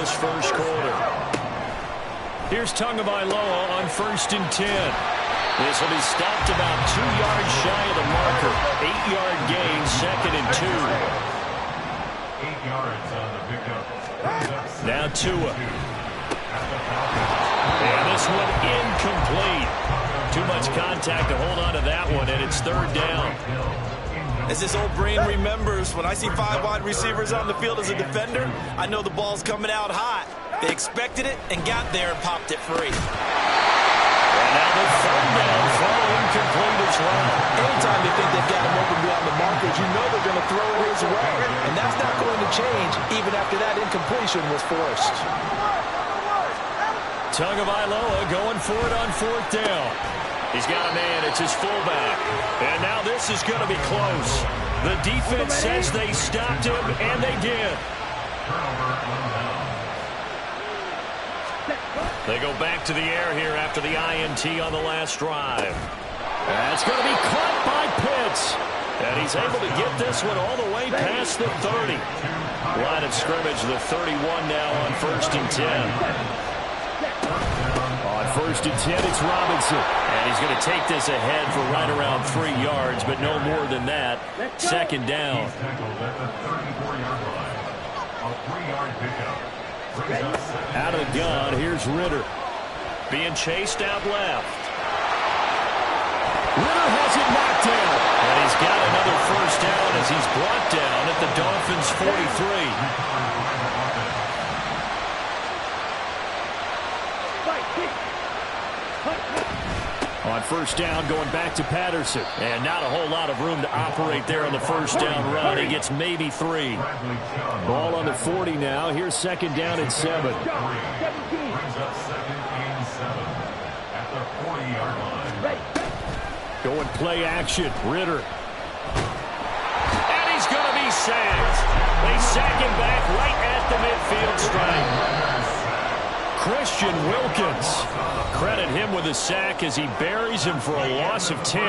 this first quarter. Here's Tagovailoa on 1st and 10. This will be stopped about 2 yards shy of the marker. 8-yard gain, 2nd and 2. 8 yards on the pickup. Now Tua. And this one incomplete. Too much contact to hold on to that one, and it's 3rd down. As this old brain remembers, when I see 5 wide receivers on the field as a defender, I know the ball's coming out hot. They expected it and got there and popped it free. And now the 3rd down throw incomplete as well. Anytime they think they've got him open beyond the markers, you know they're going to throw it his way. And that's not going to change even after that incompletion was forced. Tagovailoa going for it on 4th down. He's got a man. It's his fullback. And now this is going to be close. The defense says they stopped him, and they did. They go back to the air here after the INT on the last drive. That's going to be caught by Pitts. And he's able to get this one all the way past the 30. Line of scrimmage, the 31 now on 1st and 10. On 1st and 10, it's Robinson. And he's going to take this ahead for right around 3 yards, but no more than that. 2nd down. Out of the gun, here's Ritter. Being chased out left. Ritter has it knocked down. And he's got another 1st down as he's brought down at the Dolphins' 43. On 1st down, going back to Patterson. And not a whole lot of room to operate there on the 1st down run. He gets maybe 3. Ball on the 40 now. Here's 2nd down and 7. Going play action. Ritter. And he's going to be sacked. They sack him back right at the midfield stripe. Christian Wilkins. Credit him with a sack as he buries him for a loss of 10.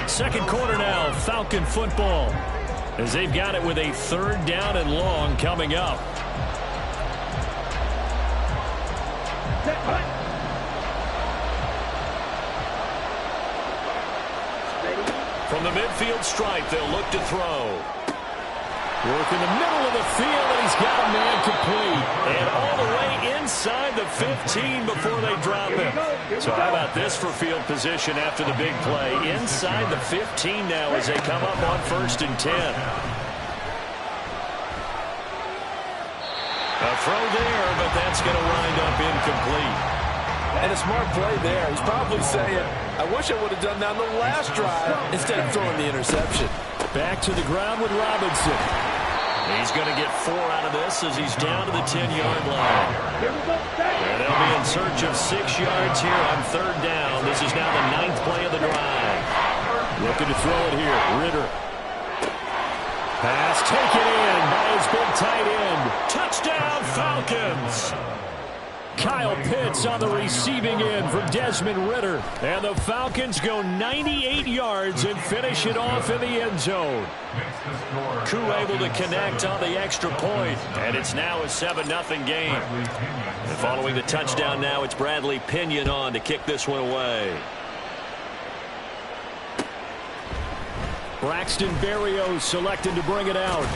2nd quarter now, Falcon football, as they've got it with a 3rd down and long coming up. From the midfield stripe, they'll look to throw. Work in the middle of the field, and he's got a man complete. And all the way inside the 15 before they drop him. So how about this for field position after the big play? Inside the 15 now as they come up on 1st and 10. A throw there, but that's going to wind up incomplete. And a smart play there. He's probably saying, I wish I would have done that on the last drive instead of throwing the interception. Back to the ground with Robinson. He's going to get 4 out of this as he's down to the 10-yard line. And they'll be in search of 6 yards here on 3rd down. This is now the 9th play of the drive. Looking to throw it here. Ritter. Pass taken in by his big tight end. Touchdown, Falcons! Kyle Pitts on the receiving end from Desmond Ritter. And the Falcons go 98 yards and finish it off in the end zone. Koo able to connect on the extra point. And it's now a 7-0 game. And following the touchdown now, it's Bradley Pinion on to kick this one away. Braxton Berrios selected to bring it out.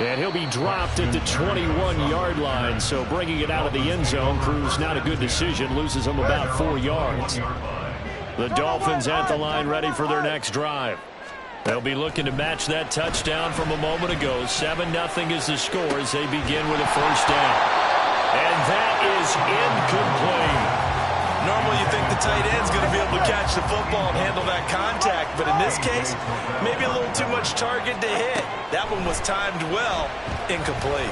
And he'll be dropped at the 21-yard line. So bringing it out of the end zone proves not a good decision. Loses him about 4 yards. The Dolphins at the line ready for their next drive. They'll be looking to match that touchdown from a moment ago. 7-0 is the score as they begin with a 1st down. And that is incomplete. Normally you think the tight end's going to be able to catch the football and handle that contact. But in this case, maybe a little too much target to hit. That one was timed well. Incomplete.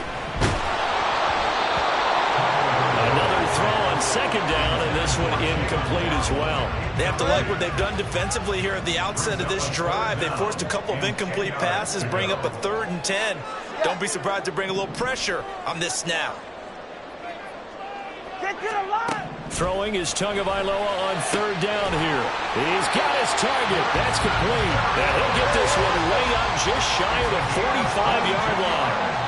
Another throw on 2nd down, and this one incomplete as well. They have to like what they've done defensively here at the outset of this drive. They forced a couple of incomplete passes, bring up a 3rd and 10. Don't be surprised to bring a little pressure on this snap. Throwing is Tagovailoa on 3rd down here. He's got his target. That's complete. And he'll get this one way up just shy of the 45-yard line.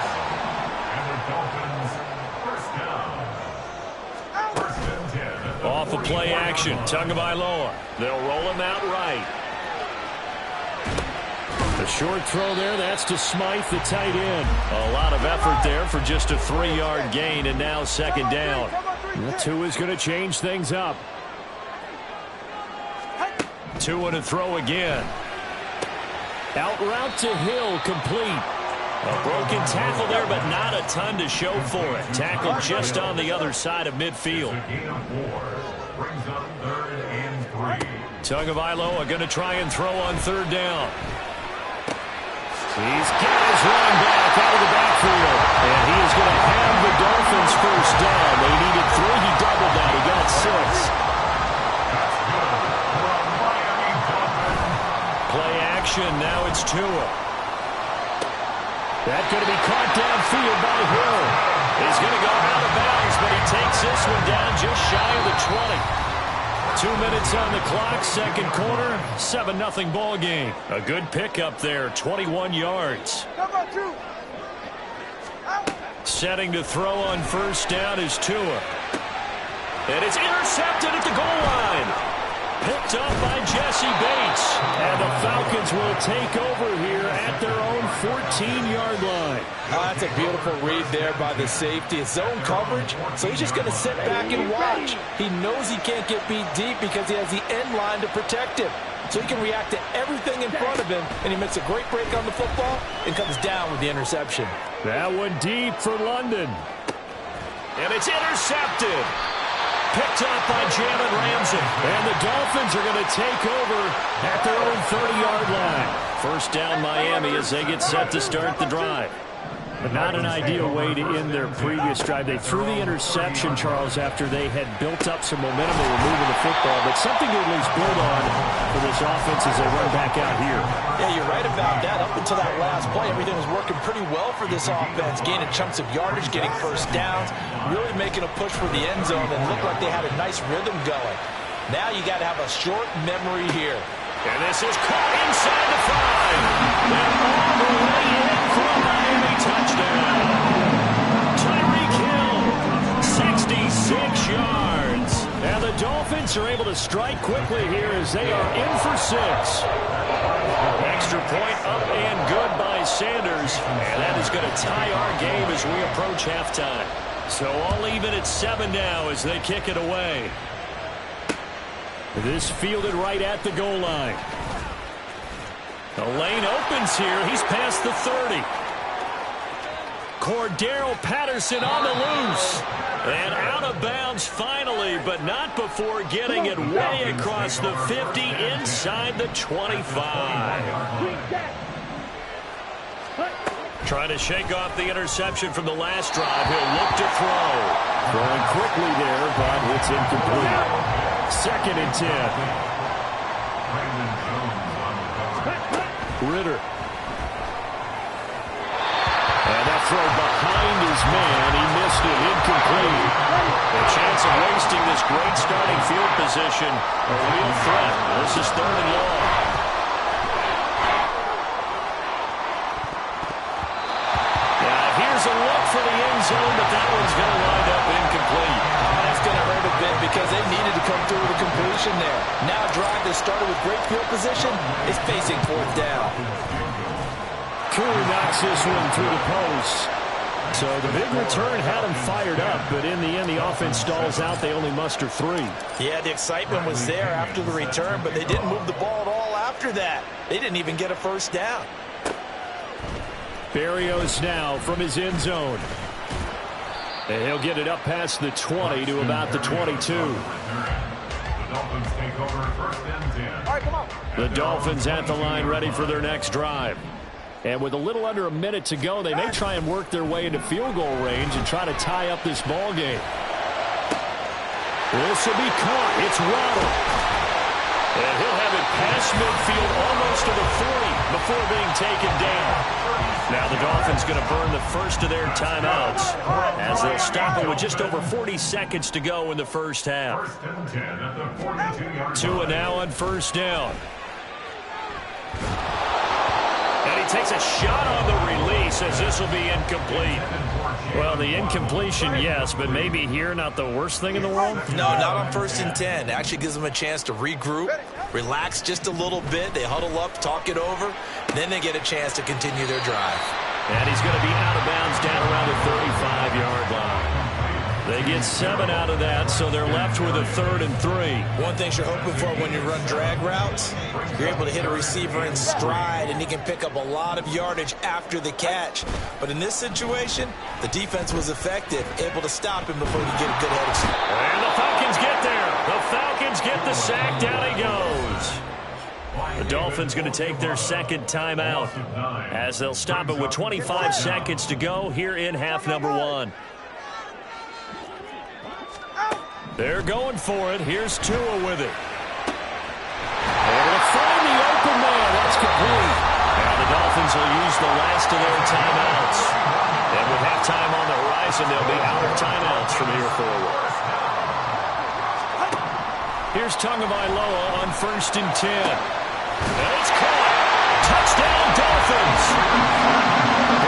off of play action. Tagovailoa. They'll roll him out right. The short throw there, that's to Smythe, the tight end. A lot of effort there for just a 3-yard gain, and now second down. Tua's going to change things up. Tua to throw again. Out route to Hill, complete. A broken tackle there, but not a ton to show for it. Tackle just on the other side of midfield. Tagovailoa going to try and throw on third down. He's got his running back out of the backfield. And he is going to have the Dolphins first down. They needed 3. He doubled that. He got 6. Play action. Now it's Tua. That's going to be caught downfield by Hill. He's going to go out of bounds, but he takes this one down just shy of the 20. 2 minutes on the clock, second quarter, 7-0 ball game. A good pickup there, 21 yards. Setting to throw on first down is Tua. And it's intercepted at the goal line. Picked up by Jesse Bates. And the Falcons will take over here at their own 14-yard line. That's a beautiful read there by the safety. It's zone coverage, so he's just going to sit back and watch. He knows he can't get beat deep because he has the end line to protect him. So he can react to everything in front of him, and he makes a great break on the football and comes down with the interception. That one deep for London. And it's intercepted. Picked up by Jalen Ramsey. And the Dolphins are going to take over at their own 30-yard line. First down Miami as they get set to start the drive. But not an ideal way to end their previous drive. They threw the interception, Charles, after they had built up some momentum. They were moving the football, but something to at least build on for this offense as they run back out here. Yeah, you're right about that. Up until that last play, everything was working pretty well for this offense, gaining chunks of yardage, getting first downs, really making a push for the end zone, and looked like they had a nice rhythm going. Now you got to have a short memory here. And this is caught inside the 5. And all the way in for a Miami touchdown. Tyreek Hill, 66 yards. And the Dolphins are able to strike quickly here as they are in for 6. Extra point up and good by Sanders. And that is going to tie our game as we approach halftime. So all even at 7 now as they kick it away. This fielded right at the goal line. The lane opens here. He's past the 30. Cordero Patterson on the loose. And out of bounds finally, but not before getting it way across the 50 inside the 25. Trying to shake off the interception from the last drive. He'll look to throw. Throwing quickly there, but it's incomplete. Second and 10. Ritter. And that throw behind his man. He missed it. Incomplete. A chance of wasting this great starting field position. A real threat. This is 3rd and long. Here's a look for the end zone, but that one's going to wind up incomplete. That's going to hurt a bit because they needed to come through with a completion there. Now a drive that started with great field position is facing 4th down. Koo knocks this one through the post. So the big return had them fired up, but in the end the offense stalls out. They only muster 3. Yeah, the excitement was there after the return, but they didn't move the ball at all after that. They didn't even get a first down. Berrios now from his end zone. And he'll get it up past the 20 to about the 22. The Dolphins take over 1st and 10. All right, come on. The Dolphins at the line ready for their next drive. And with a little under a minute to go, they may try and work their way into field goal range and try to tie up this ball game. This will be caught. It's Waddle. And he'll have it past midfield almost to the 40 before being taken down. Now the Dolphins going to burn the first of their timeouts as they'll stop it with just over 40 seconds to go in the first half. 1st and 10 at the 42-yard line. Tua now on first down. And he takes a shot on the release as this will be incomplete. Well, the incompletion, yes, but maybe here not the worst thing in the world? No, not on 1st and 10. It actually gives them a chance to regroup, relax just a little bit. They huddle up, talk it over, then they get a chance to continue their drive. And he's going to be out of bounds down around the 35-yard line. They get 7 out of that, so they're left with a 3rd and 3. One thing you're hoping for when you run drag routes, you're able to hit a receiver in stride, and he can pick up a lot of yardage after the catch. But in this situation, the defense was effective, able to stop him before he could get a good head of steam. And the Falcons get there. The Falcons get the sack. Down he goes. The Dolphins going to take their 2nd timeout as they'll stop it with 25 seconds to go here in half number 1. They're going for it. Here's Tua with it. Able to find the open man. That's complete. And the Dolphins will use the last of their timeouts. And with halftime on the horizon, they'll be out of timeouts from here forward. Here's Tagovailoa on 1st and 10. And it's caught. Touchdown, Dolphins.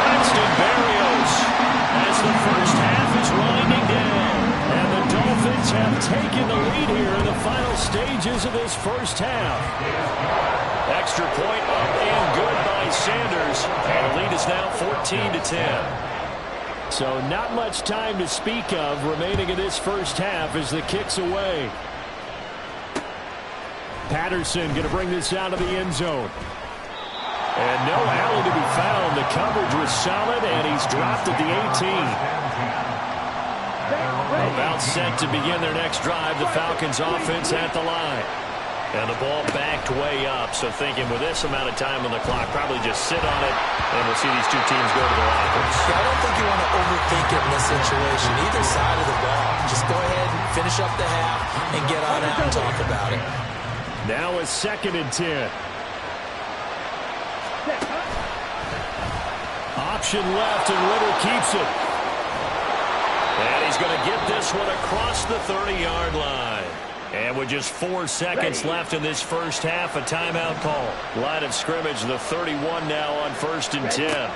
Braxton Berrios as the first half is winding down. And the Dolphins have taken the lead here in the final stages of this first half. Extra point up and good by Sanders. And the lead is now 14-10. So not much time to speak of remaining in this first half as the kick's away. Patterson going to bring this out of the end zone. And no alley to be found. The coverage was solid, and he's dropped at the 18. About set to begin their next drive. The Falcons offense at the line. And the ball backed way up. So thinking with this amount of time on the clock, probably just sit on it, and we'll see these two teams go to the lockers. I don't think you want to overthink it in this situation. Either side of the ball. Just go ahead and finish up the half and get on out and talk about it. Now a 2nd and 10. Option left, and Ritter keeps it. And he's going to get this one across the 30-yard line. And with just 4 seconds left in this first half, a timeout call. Line of scrimmage, the 31 now on 1st and 10.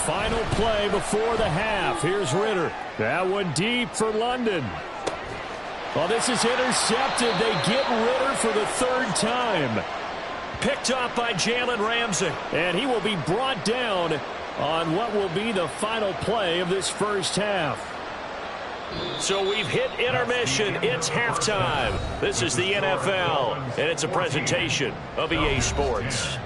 Final play before the half. Here's Ritter. That one deep for London. Well, this is intercepted. They get Ritter for the 3rd time. Picked up by Jalen Ramsey. And he will be brought down on what will be the final play of this first half. So we've hit intermission. It's halftime. This is the NFL, and it's a presentation of EA Sports.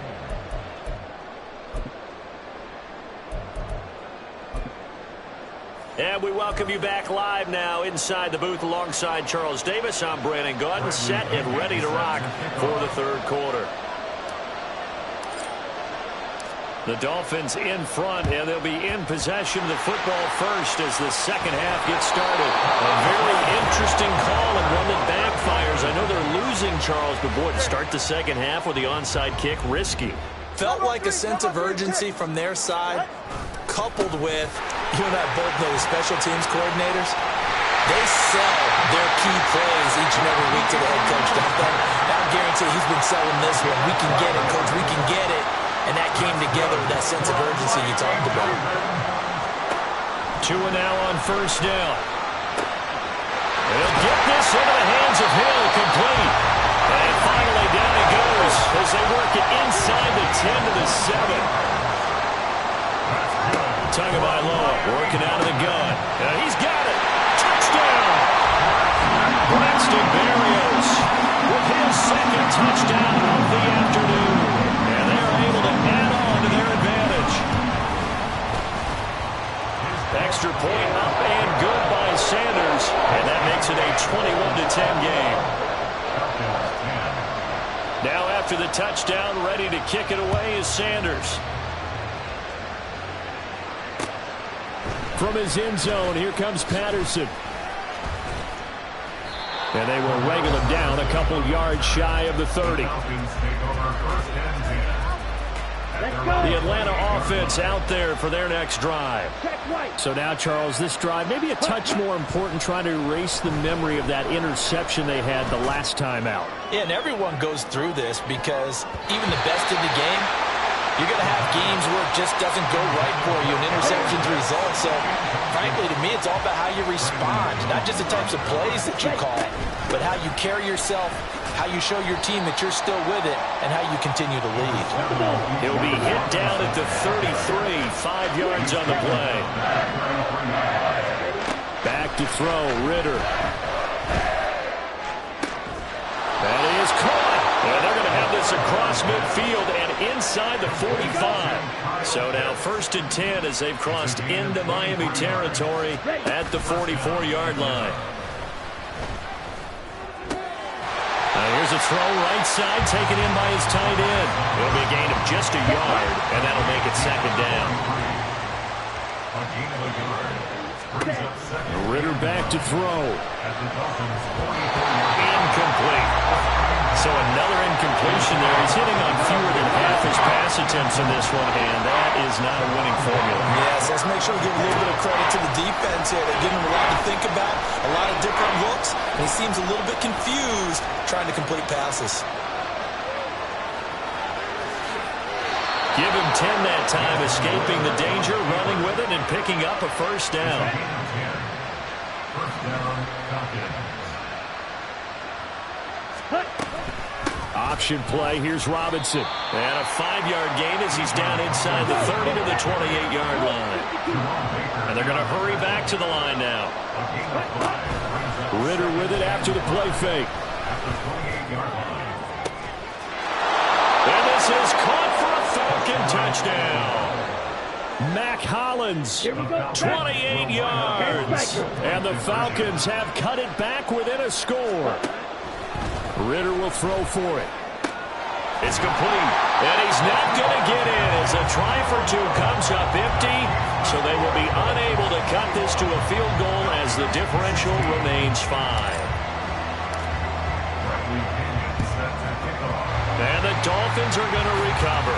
And we welcome you back live now inside the booth alongside Charles Davis. I'm Brandon Gaudin, set and ready to rock for the 3rd quarter. The Dolphins in front, and they'll be in possession of the football first as the second half gets started. A very interesting call and one that backfires. I know they're losing, Charles, but boy, to start the second half with the onside kick, risky. Felt like a sense of urgency from their side, coupled with, you and I both know the special teams coordinators. They sell their key plays each and every week to the head coach, don't they? I guarantee he's been selling this one. We can get it, coach, we can get it. And that came together with that sense of urgency you talked about. Tua now on 1st down. They'll get this into the hands of Hill, complete. And finally down he goes as they work it inside the 10 to the 7. Tagovailoa working out of the gun. And he's got it. Touchdown! Braxton Berrios with his 2nd touchdown of the afternoon. And they're able to add on to their advantage. Extra point up and good by Sanders. And that makes it a 21-10 game. Now after the touchdown, ready to kick it away is Sanders. From his end zone, here comes Patterson. And they will wrangle him down a couple yards shy of the 30. The Atlanta offense out there for their next drive. So now, Charles, this drive maybe a touch more important, trying to erase the memory of that interception they had the last time out. Yeah, and everyone goes through this because even the best in the game, You're going to have games where it just doesn't go right for you, and interceptions result. So, frankly, to me, it's all about how you respond. Not just the types of plays that you call, but how you carry yourself, how you show your team that you're still with it, and how you continue to lead. He'll be hit down at the 33, 5 yards on the play. Back to throw, Ritter. That is caught. And they're going to have this across midfield and inside the 45. So now 1st and 10 as they've crossed into Miami territory at the 44-yard line. Here's a throw right side taken in by his tight end. It'll be a gain of just a yard, and that'll make it 2nd down. Ritter back to throw. Incomplete. So another incompletion there. He's hitting on fewer than half his pass attempts in this one, and that is not a winning formula. Yes, let's make sure we give a little bit of credit to the defense here. They're giving him a lot to think about, a lot of different looks, and he seems a little bit confused trying to complete passes. Give him 10 that time, escaping the danger, running with it, and picking up a 1st down. First down, Falcons. Option play, here's Robinson. And a 5-yard gain as he's down inside the 30 to the 28-yard line. And they're going to hurry back to the line now. Ritter with it after the play fake. And this is caught for a Falcon touchdown. Mac Hollins, 28 yards. And the Falcons have cut it back within a score. Ritter will throw for it. It's complete. And he's not going to get in as a try for 2 comes up empty. So they will be unable to cut this to a field goal as the differential remains 5. And the Dolphins are going to recover.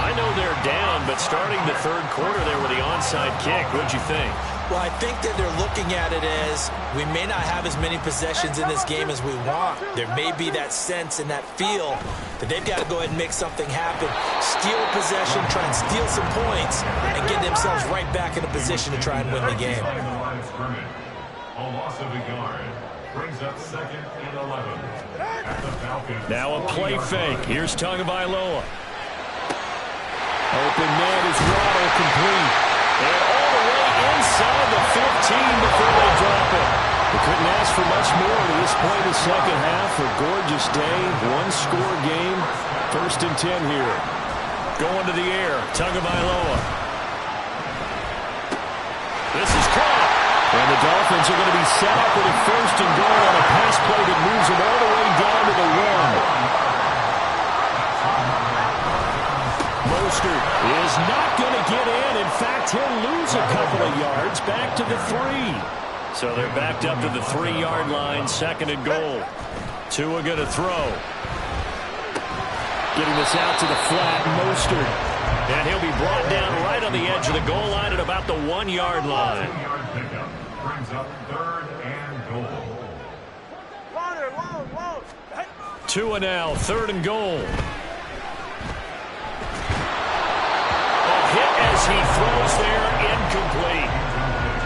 I know they're down, but starting the 3rd quarter there with the onside kick, what'd you think? Well, I think that they're looking at it as we may not have as many possessions in this game as we want. There may be that sense and that feel that they've got to go ahead and make something happen. Steal a possession, try and steal some points, and get themselves right back in a position to try and win the game. A loss of a yard brings up 2nd and 11. At the Falcons. Now a play fake. Here's Tagovailoa. Open man is Waddle, complete. And all the way inside the 15 before they drop it. They couldn't ask for much more to this point in the 2nd half. A gorgeous day, 1-score game. 1st and 10 here. Going to the air, Tagovailoa. This is caught. And the Dolphins are going to be set up with a 1st and goal on a pass play that moves them all the way down to the 1. Mostert is not going to get in. In fact, he'll lose a couple of yards back to the 3. So they're backed up to the 3-yard line, 2nd and goal. Tua going to throw. Getting this out to the flat, Mostert. And he'll be brought down right on the edge of the goal line at about the 1-yard line. 2-yard pickup brings up 3rd and goal. Tua now, 3rd and goal. As he throws there, incomplete.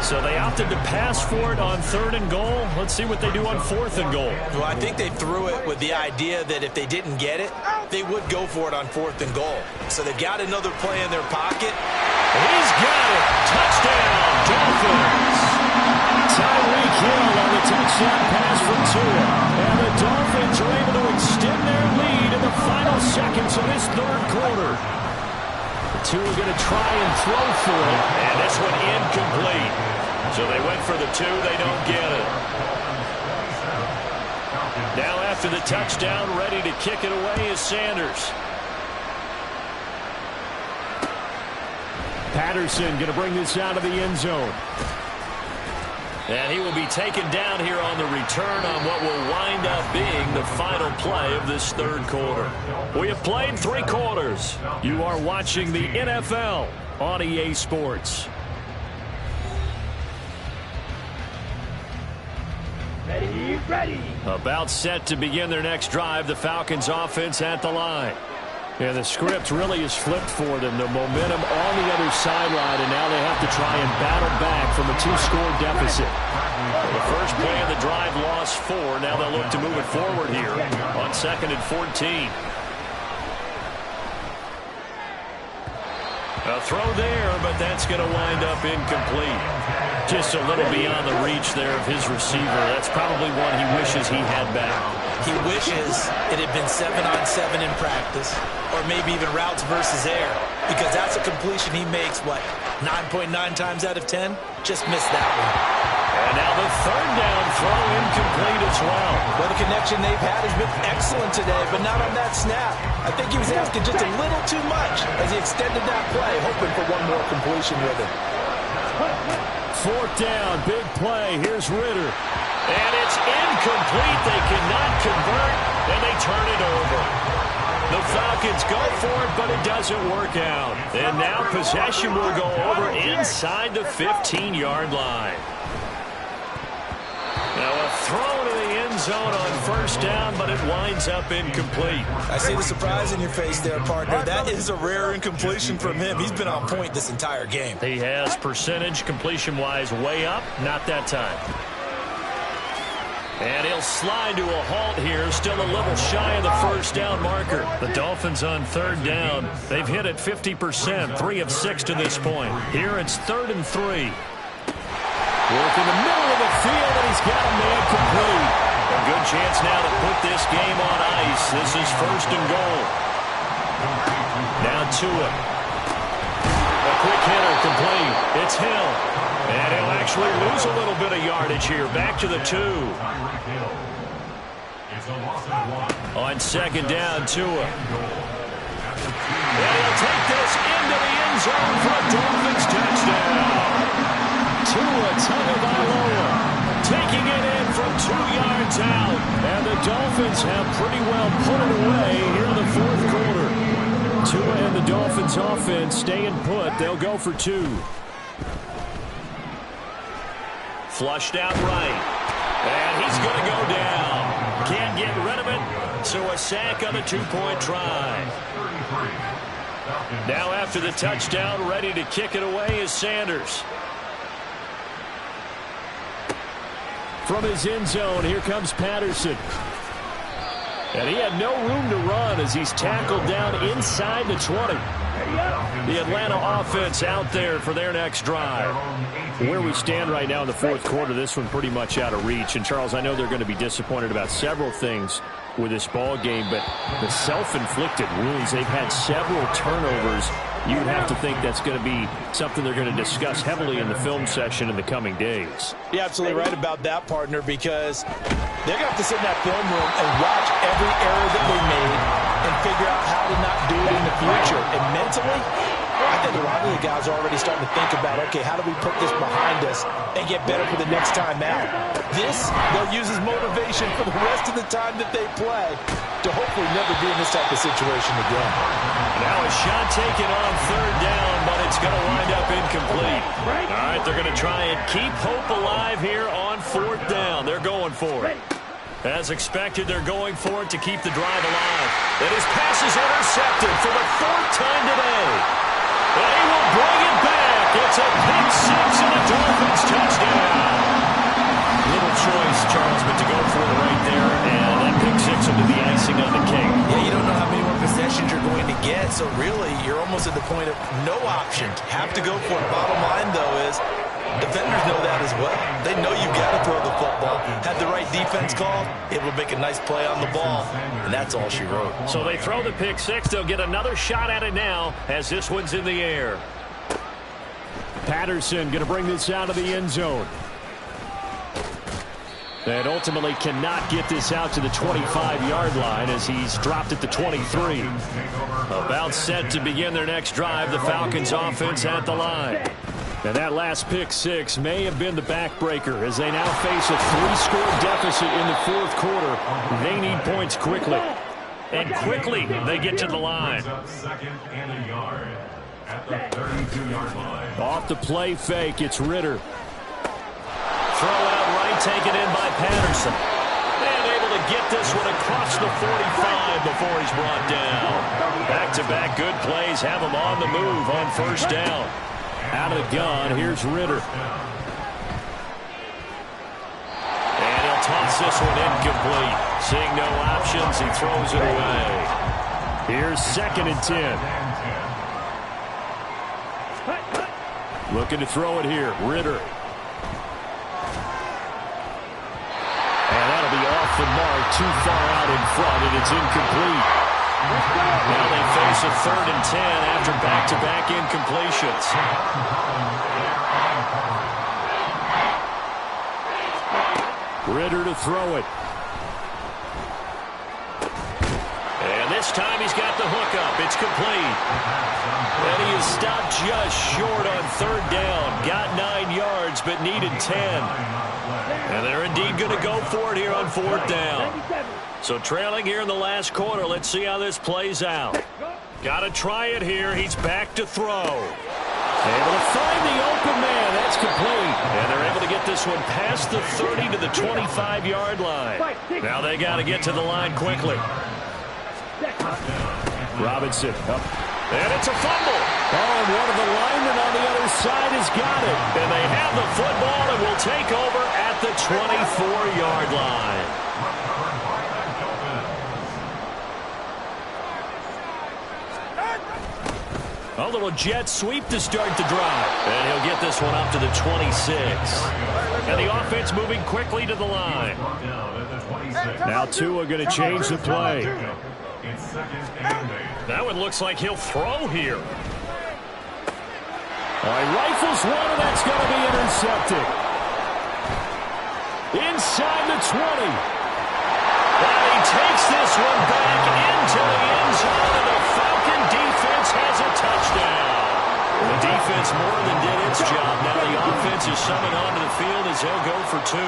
So they opted to pass for it on 3rd and goal. Let's see what they do on 4th and goal. Well, I think they threw it with the idea that if they didn't get it, they would go for it on 4th and goal. So they've got another play in their pocket. He's got it. Touchdown, Dolphins. Tyreek Hill on the touchdown pass from Tua. And the Dolphins are able to extend their lead in the final seconds of this 3rd quarter. Tua going to try and throw for it, and this one incomplete. So they went for the 2, they don't get it. Now after the touchdown, ready to kick it away is Sanders. Patterson going to bring this out of the end zone. And he will be taken down here on the return on what will wind up being the final play of this 3rd quarter. We have played 3 quarters. You are watching the NFL on EA Sports. Ready. About set to begin their next drive. The Falcons offense at the line. Yeah, the script really is flipped for them. The momentum on the other sideline, and now they have to try and battle back from a 2-score deficit. The first play of the drive lost 4. Now they'll look to move it forward here on 2nd and 14. A throw there, but that's going to wind up incomplete. Just a little beyond the reach there of his receiver. That's probably one he wishes he had back. He wishes it had been 7-on-7 in practice, or maybe even routes versus air, because that's a completion he makes, 9.9 times out of 10? Just missed that one. And now the 3rd down throw incomplete as well. Well, the connection they've had has been excellent today, but not on that snap. I think he was asking just a little too much as he extended that play, hoping for one more completion with it. 4th down, big play. Here's Ritter. And it's incomplete. They cannot convert, and they turn it over. The Falcons go for it, but it doesn't work out. And now possession will go over inside the 15-yard line. Now a throw to the end zone on 1st down, but it winds up incomplete. I see the surprise in your face there, partner. That is a rare incompletion from him. He's been on point this entire game. He has percentage completion-wise way up, not that time. And he'll slide to a halt here, still a little shy of the 1st down marker. The Dolphins on 3rd down. They've hit it 50%, 3 of 6 to this point. Here it's 3rd and 3. Work in the middle of the field, and he's got a man complete. A good chance now to put this game on ice. This is 1st and goal. Now Tua. A quick hitter complete. It's Hill. And he'll actually lose a little bit of yardage here. Back to the 2. On 2nd down, Tua. And he'll take this into the end zone for a Dolphins touchdown. Tua Tagovailoa taking it in from 2 yards out. And the Dolphins have pretty well put it away here in the 4th quarter. Tua and the Dolphins offense staying put. They'll go for 2. Flushed out right. And he's going to go down. Can't get rid of it. So a sack on the 2-point try. Now after the touchdown, ready to kick it away is Sanders. From his end zone, here comes Patterson. And he had no room to run as he's tackled down inside the 20. The Atlanta offense out there for their next drive. Where we stand right now in the 4th quarter, this one pretty much out of reach. And, Charles, I know they're going to be disappointed about several things with this ball game, but the self-inflicted wounds, they've had several turnovers. You would have to think that's going to be something they're going to discuss heavily in the film session in the coming days. You're absolutely right about that, partner, because they're going to have to sit in that film room and watch every error that they made and figure out how to not do it in the future. And mentally, I think a lot of the guys are already starting to think about, okay, how do we put this behind us and get better for the next time out? This, they'll use as motivation for the rest of the time that they play to hopefully never be in this type of situation again. Now a shot taken on 3rd down, but it's going to wind up incomplete. All right, they're going to try and keep hope alive here on 4th down. They're going for it. As expected, they're going for it to keep the drive alive. And his pass is intercepted for the 4th time today. And he will bring it back. It's a pick 6 and a Dolphins touchdown. Little choice, Charles, but to go for it right there. And that pick 6 will be the icing on the cake. Yeah, you don't know how many more possessions you're going to get, so really you're almost at the point of no option. Have to go for it. Bottom line, though, is defenders know that as well. They know you've got to throw the football. Had the right defense called, able to make a nice play on the ball, and that's all she wrote. So they throw the pick 6. They'll get another shot at it now as this one's in the air. Patterson going to bring this out of the end zone. And ultimately cannot get this out to the 25-yard line as he's dropped at the 23. About set to begin their next drive, the Falcons offense at the line. And that last pick 6 may have been the backbreaker as they now face a 3-score deficit in the 4th quarter. They need points quickly. And quickly they get to the line. 2nd and a yard at the 32-yard line. Off the play fake, it's Ritter. Throw out right, taken in by Patterson. And able able to get this one across the 45 before he's brought down. Back-to-back good plays have him on the move on first down. Out of the gun, here's Ritter. And he'll toss this one incomplete. Seeing no options, he throws it away. Here's 2nd and 10. Looking to throw it here, Ritter. And that'll be off the mark, too far out in front, and it's incomplete. Now they face a 3rd and 10 after back-to-back incompletions. Ritter to throw it. And this time he's got the hook up. It's complete. And he is stopped just short on 3rd down. Got 9 yards, but needed 10. And they're indeed going to go for it here on 4th down. So trailing here in the last quarter. Let's see how this plays out. Got to try it here. He's back to throw. Able to find the open man. That's complete. And they're able to get this one past the 30 to the 25-yard line. Now they got to get to the line quickly. Robinson up. And it's a fumble. Oh, and one of the linemen on the other side has got it. And they have the football and will take over at the 24-yard line. A little jet sweep to start the drive. And he'll get this one up to the 26. And the offense moving quickly to the line. Now Tua going to change the play. That one looks like he'll throw here. All right, rifles one, and that's going to be intercepted. Inside the 20. And he takes this one back into the end zone, and the Falcon defense has a touchdown. The defense more than did its job. Now the offense is summoned onto the field as they'll go for 2.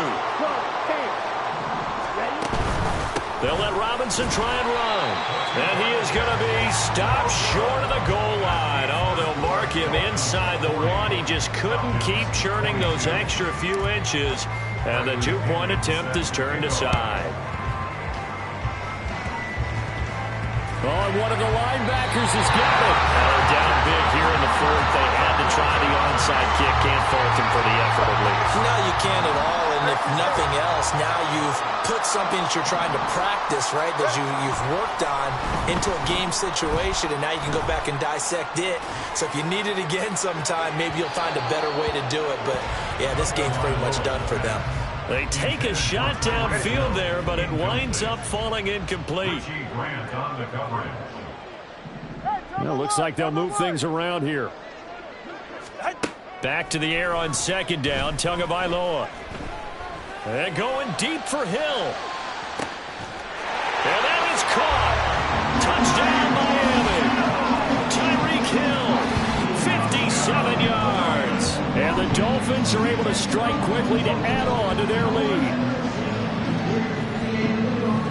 They'll let Robinson try and run. And he is going to be stopped short of the goal line. Oh, they'll mark him inside the 1. He just couldn't keep churning those extra few inches. And the 2-point attempt is turned aside. Oh, and one of the linebackers has got it. Now they're down big here in the 4th. They had to try the onside kick. Can't fault them for the effort at least. No, you can't at all. And if nothing else, now you've put something that you're trying to practice, right, that you've worked on into a game situation, and now you can go back and dissect it. So if you need it again sometime, maybe you'll find a better way to do it. But, yeah, this game's pretty much done for them. They take a shot downfield there, but it winds up falling incomplete. Well, looks like they'll move things around here. Back to the air on 2nd down, Tagovailoa. And going deep for Hill. And that is caught. Touchdown, Miami. Tyreek Hill, 57 yards. And the Dolphins are able to strike quickly to add on to their lead.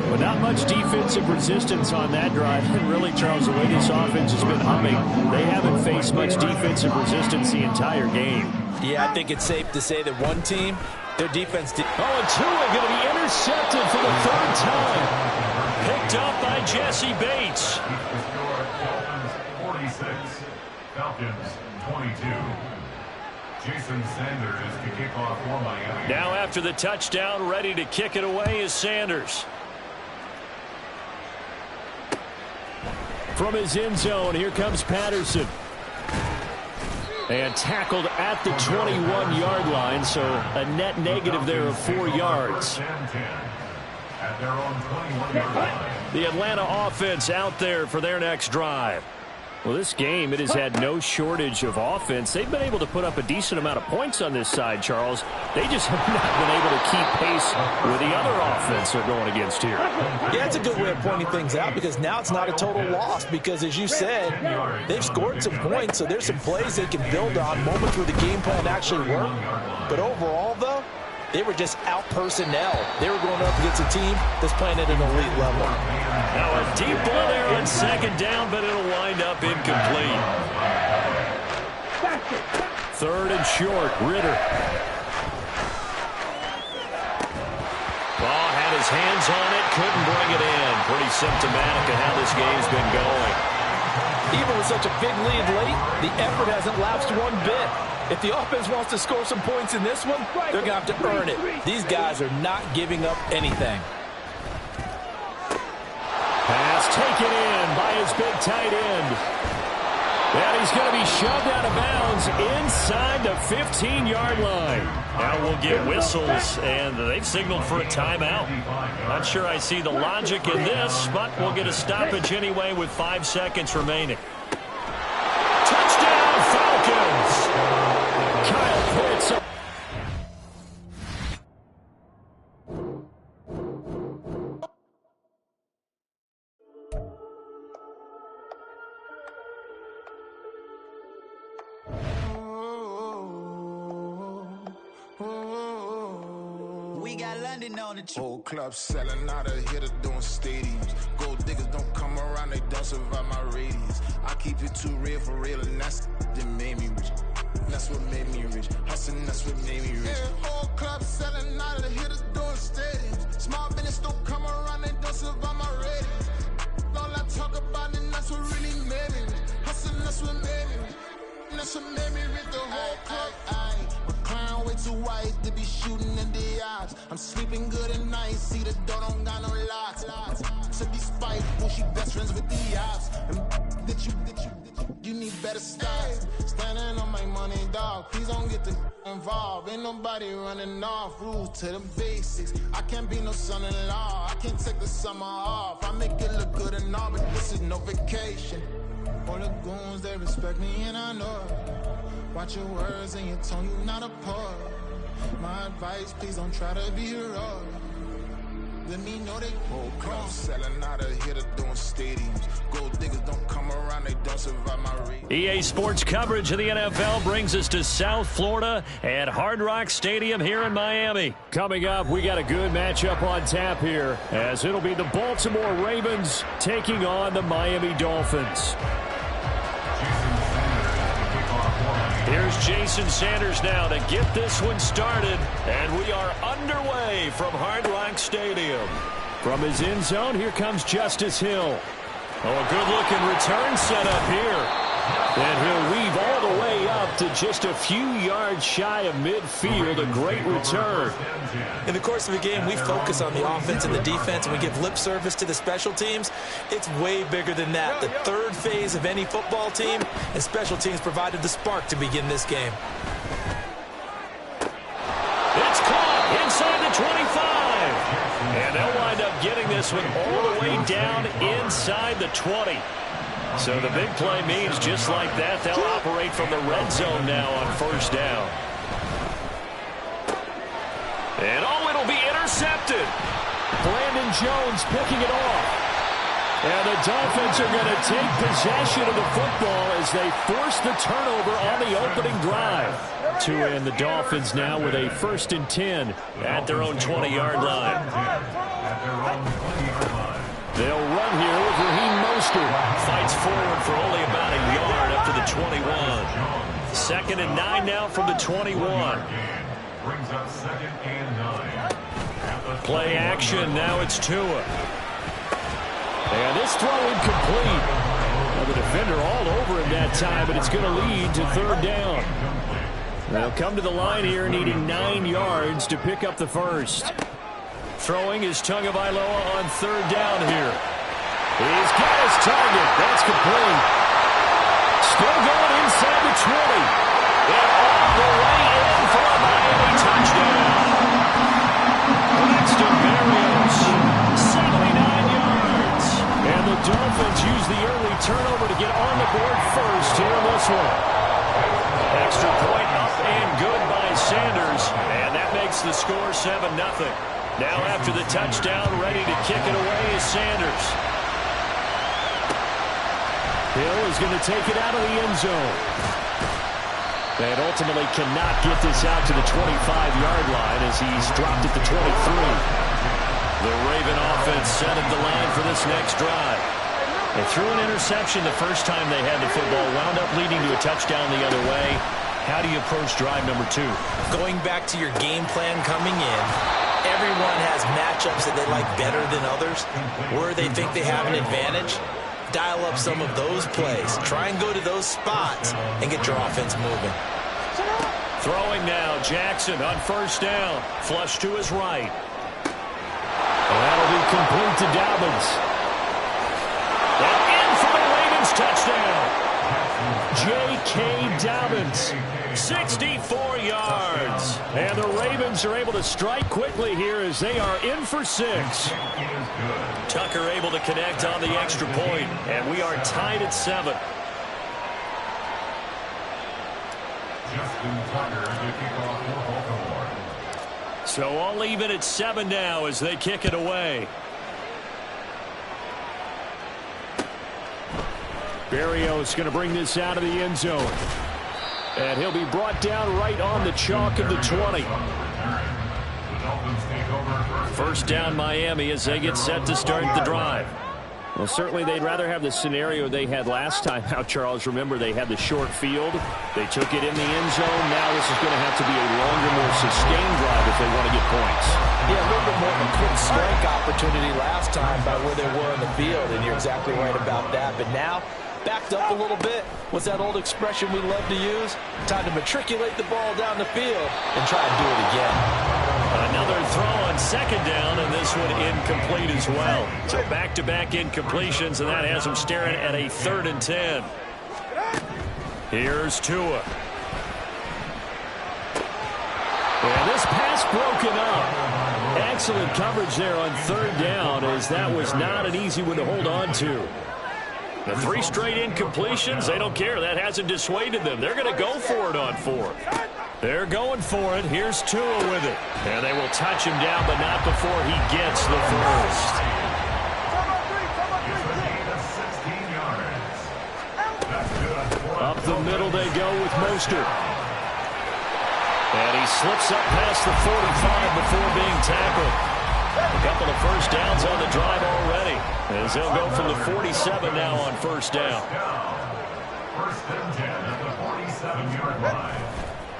But not much defensive resistance on that drive. And really, Charles, the way this offense has been humming, they haven't faced much defensive resistance the entire game. Yeah, I think it's safe to say that one team, their defense did. Oh, and Tua going to be intercepted for the 3rd time. Picked up by Jesse Bates. 46, Falcons 22. Jason Sanders to kick off for Miami. Now after the touchdown, ready to kick it away is Sanders. From his end zone, here comes Patterson. And tackled at the 21-yard line, so a net negative there of 4 yards. At their own 21-yard line. The Atlanta offense out there for their next drive. Well, this game, it has had no shortage of offense. They've been able to put up a decent amount of points on this side, Charles. They just have not been able to keep pace with the other offense they're going against here. Yeah, it's a good way of pointing things out because now it's not a total loss because, as you said, they've scored some points, so there's some plays they can build on, moments where the game plan actually worked. But overall, though, they were just out-personnel. They were going up against a team that's playing at an elite level. Now a deep ball there on 2nd down, but it'll wind up incomplete. 3rd and short, Ritter. Ball had his his hands on it, couldn't bring it in. Pretty symptomatic of how this game's been going. Even with such a big lead late, the effort hasn't lapsed one bit. If the offense wants to score some points in this one, they're going to have to earn it. These guys are not giving up anything. Pass taken in by his big tight end. And he's going to be shoved out of bounds inside the 15-yard line. Now we'll get whistles, and they've signaled for a timeout. Not sure I see the logic in this, but we'll get a stoppage anyway with 5 seconds remaining. Touchdown, Falcons! Kyle Pitts. Whole club selling out of hitter doing stadiums. Gold diggers don't come around, they don't survive my radius. I keep it too real for real, and that's that made me rich. That's what made me rich. Hustling, that's what made me rich. Yeah, whole club selling out of hitters doing stadiums. Small business don't come around, they don't survive my radius. All I talk about, and that's what really made me rich. Hustling, that's what made me rich. That's what made me rich. The whole club. Clown way too white to be shooting in the eyes. I'm sleeping good at night, see the door don't got no locks. To be spiteful, she best friends with the ops. You need better styles. Standing on my money, dog. Please don't get the involved. Ain't nobody running off. Rules to the basics. I can't be no son-in-law. I can't take the summer off. I make it look good and all, but this is no vacation. All the goons, they respect me and I know it. Watch your words and your tone, you not a part. My advice, please don't try to be heroic. Let me know they whole club selling out of hitter doing stadiums. Gold diggers don't come around, they don't survive my race. EA Sports coverage of the NFL brings us to South Florida at Hard Rock Stadium here in Miami. Coming up, we got a good matchup on tap here, as it'll be the Baltimore Ravens taking on the Miami Dolphins. Here's Jason Sanders now to get this one started, and we are underway from Hard Rock Stadium. From his end zone, here comes Justice Hill. Oh, a good-looking return set up here. And he'll weave all the way up to just a few yards shy of midfield. A great return. In the course of a game, we focus on the offense and the defense, and we give lip service to the special teams. It's way bigger than that. The third phase of any football team, and special teams provided the spark to begin this game. It's caught inside the 25. And they'll wind up getting this one all the way down inside the 20. So the big play means just like that, they'll operate from the red zone now on first down. And it'll be intercepted. Brandon Jones picking it off. And the Dolphins are going to take possession of the football as they force the turnover on the opening drive. And the Dolphins now with a 1st and 10 at their own 20-yard line. They'll run here with Raheem Mostert. Fights forward for only about a yard up to the 21. 2nd and 9 now from the 21. Brings up 2nd and 9. Play action, now it's Tua. And this throw incomplete. Well, the defender all over him that time, but it's going to lead to 3rd down. They'll come to the line here needing 9 yards to pick up the first. Throwing is Tagovailoa on 3rd down here. He's got his target. That's complete. Still going inside the 20. And all the way in for a Miami touchdown. Braxton Berrios, 79 yards. And the Dolphins use the early turnover to get on the board first here in this one. Extra point up and good by Sanders. And that makes the score 7-0. Now after the touchdown, ready to kick it away is Sanders. Hill is going to take it out of the end zone. And ultimately cannot get this out to the 25-yard line as he's dropped at the 23. The Raven offense setting the line for this next drive. They threw an interception the first time they had the football, wound up leading to a touchdown the other way. How do you approach drive number 2? Going back to your game plan coming in, Everyone has matchups that they like better than others, where they think they have an advantage. Dial up some of those plays. Try and go to those spots and get your offense moving. Throwing now, Jackson on first down. Flush to his right. And that'll be complete to Dobbins. And in for the Ravens touchdown. J.K. Dobbins, 64 yards. And the Ravens are able to strike quickly here as they are in for 6. Tucker able to connect on the extra point, and we are tied at 7. Justin Tucker to kick off for Baltimore. So all even at 7 now as they kick it away. Berrios going to bring this out of the end zone. And he'll be brought down right on the chalk of the 20. First down Miami as they get set to start the drive. Well, certainly they'd rather have the scenario they had last time out, Charles. Remember, they had the short field. They took it in the end zone. Now this is going to have to be a longer, more sustained drive if they want to get points. Yeah, a little bit more of a quick strike opportunity last time by where they were on the field, and you're exactly right about that. But now, backed up a little bit. What's that old expression we love to use? Time to matriculate the ball down the field and try and do it again. Another throw on second down, and this one incomplete as well. So back-to-back incompletions, and that has them staring at a 3rd and 10. Here's Tua. And this pass broken up. Excellent coverage there on 3rd down, as that was not an easy one to hold on to. The 3 straight incompletions, they don't care. That hasn't dissuaded them. They're going to go for it on 4th. They're going for it. Here's Tua with it. And they will touch him down, but not before he gets the first. Up the middle they go with Mostert. And he slips up past the 45 before being tackled. A couple of first downs on the drive already, as they'll go from the 47 now on first down. First and 10 at the 47-yard line.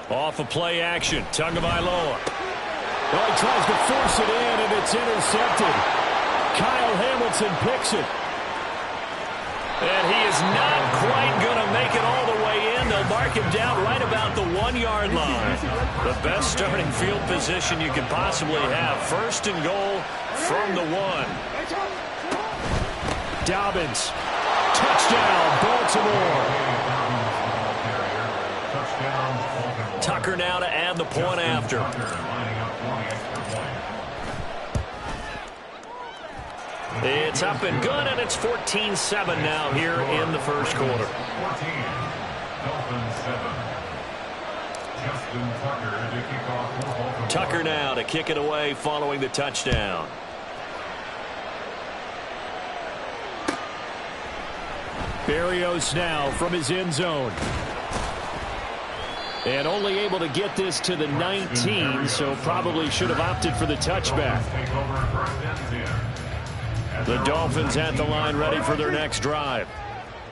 Off of play action, Tagovailoa. Well, he tries to force it in, and it's intercepted. Kyle Hamilton picks it. And he is not quite going to make it all the way in. They'll mark him down right about the 1-yard line. The best starting field position you could possibly have. First and goal from the 1. Dobbins. Touchdown, Baltimore. Tucker now to add the point after. It's up and good, and it's 14-7 now here in the first quarter. 14, Dolphins 7. Justin Tucker to kick off for Baltimore. Tucker now to kick it away following the touchdown. Berrios now from his end zone. And only able to get this to the 19, so probably should have opted for the touchback. The Dolphins at the line ready for their next drive.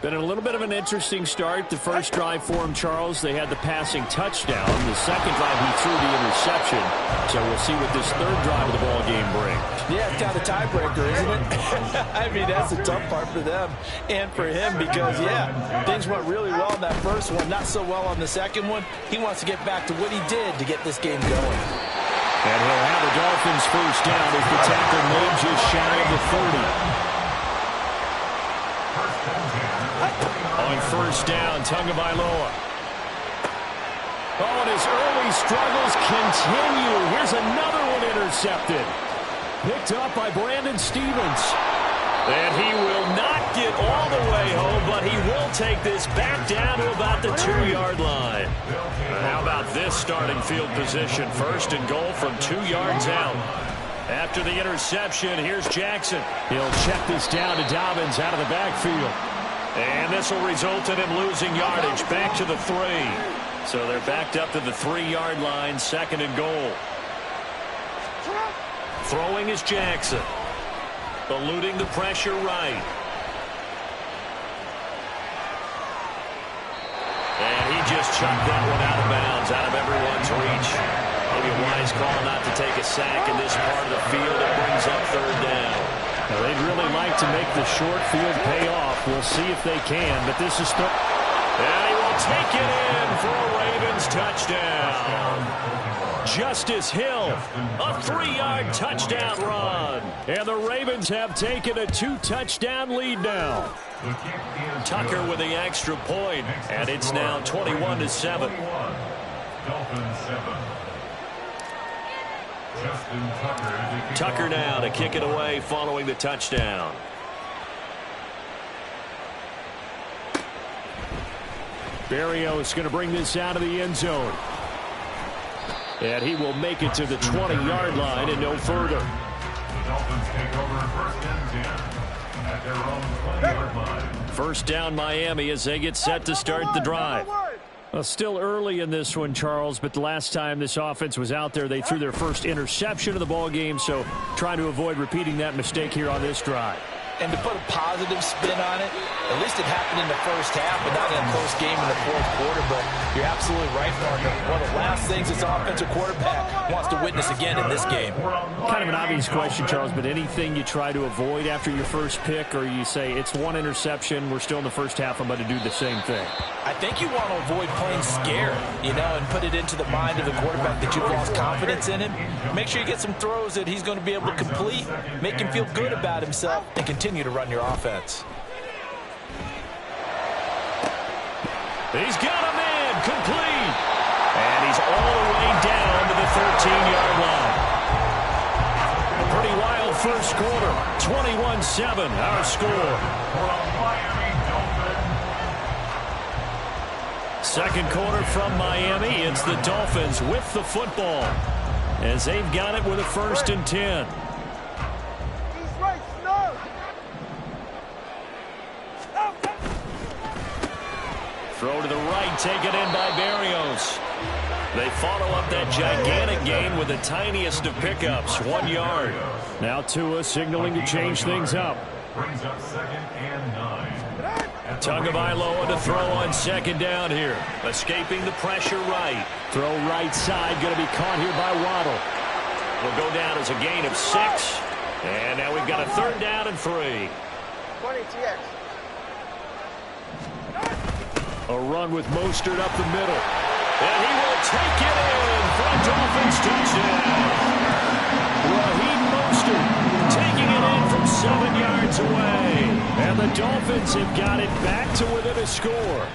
Been a little bit of an interesting start. The first drive for him, Charles, they had the passing touchdown. The second drive, he threw the interception. So we'll see what this third drive of the ball game brings. Yeah, it's kind of a tiebreaker, isn't it? I mean, that's the tough part for them and for him because, yeah, things went really well in that first one, not so well on the second one. He wants to get back to what he did to get this game going. And he'll have the Dolphins first down as the tackle made just shy of the 30. On first down, Tagovailoa. Oh, and his early struggles continue. Here's another one intercepted. Picked up by Brandon Stephens. And he will not get all the way home, but he will take this back down to about the 2-yard line. How about this starting field position? First and goal from 2 yards out. After the interception, here's Jackson. He'll check this down to Dobbins out of the backfield. And this will result in him losing yardage back to the 3. So they're backed up to the 3-yard line, second and goal. Throwing is Jackson. Eluding the pressure right. And he just chucked that one out of bounds, out of everyone's reach. Maybe a wise His call not to take a sack in this part of the field. It brings up third down. Now, they'd really like to make the short field pay off. We'll see if they can, but this is third. And he will take it in for a Ravens touchdown. Justice Hill, a 3-yard touchdown run. And the Ravens have taken a 2-touchdown lead now. Tucker with the extra point, and it's now 21-7. Tucker now to kick it away following the touchdown. Berrios going to bring this out of the end zone. And he will make it to the 20-yard line and no further. The Dolphins take over first and 10 at their own 20-yard line. First down Miami as they get set to start the drive. Well, still early in this one, Charles, but the last time this offense was out there, they threw their first interception of the ball game, so trying to avoid repeating that mistake here on this drive. And to put a positive spin on it, at least it happened in the first half, but not in a close game in the fourth quarter. But you're absolutely right, partner. One of the last things this offensive quarterback wants to witness again in this game. Kind of an obvious question, Charles, but anything you try to avoid after your first pick, or you say it's one interception, we're still in the first half, I'm about to do the same thing? I think you want to avoid playing scared, and put it into the mind of the quarterback that you've lost confidence in him. Make sure you get some throws that he's going to be able to complete, make him feel good about himself, and continue to run your offense. He's got him in, complete. And he's all the way down to the 13-yard line. A pretty wild first quarter. 21-7, our score. Second quarter from Miami. It's the Dolphins with the football as they've got it with a 1st and 10. Throw to the right, taken in by Berrios. They follow up that gigantic gain with the tiniest of pickups, 1 yard. Now Tua signaling to change things up. Brings up 2nd and 9. Tagovailoa to throw on 2nd down here. Escaping the pressure right. Throw right side, going to be caught here by Waddle. Will go down as a gain of 6. And now we've got a 3rd down and 3. 20 TX. A run with Mostert up the middle. And he will take it in for a Dolphins touchdown. Raheem Mostert taking it in from 7 yards away. And the Dolphins have got it back to within a score.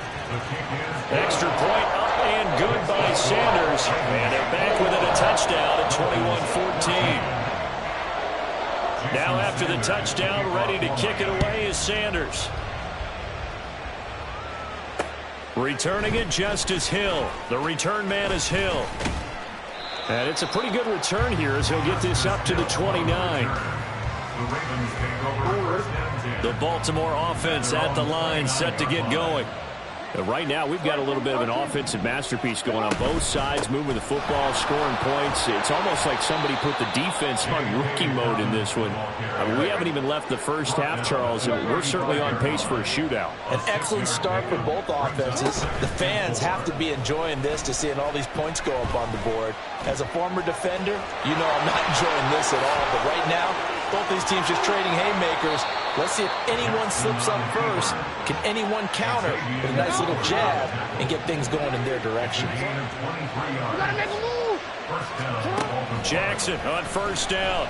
Extra point up and good by Sanders. And they're back within a touchdown at 21-14. Now after the touchdown, ready to kick it away is Sanders. Returning it, Justice Hill. The return man is Hill. And it's a pretty good return here as he'll get this up to the 29. The Baltimore offense at the line, set to get going. Right now, we've got a little bit of an offensive masterpiece going on both sides, moving the football, scoring points. It's almost like somebody put the defense on rookie mode in this one. I mean, we haven't even left the first half, Charles, and we're certainly on pace for a shootout. An excellent start for both offenses. The fans have to be enjoying this to seeing all these points go up on the board. As a former defender, you know I'm not enjoying this at all. But right now, both these teams just trading haymakers. Let's see if anyone slips up first. Can anyone counter with a nice little jab and get things going in their direction? Jackson on 1st down.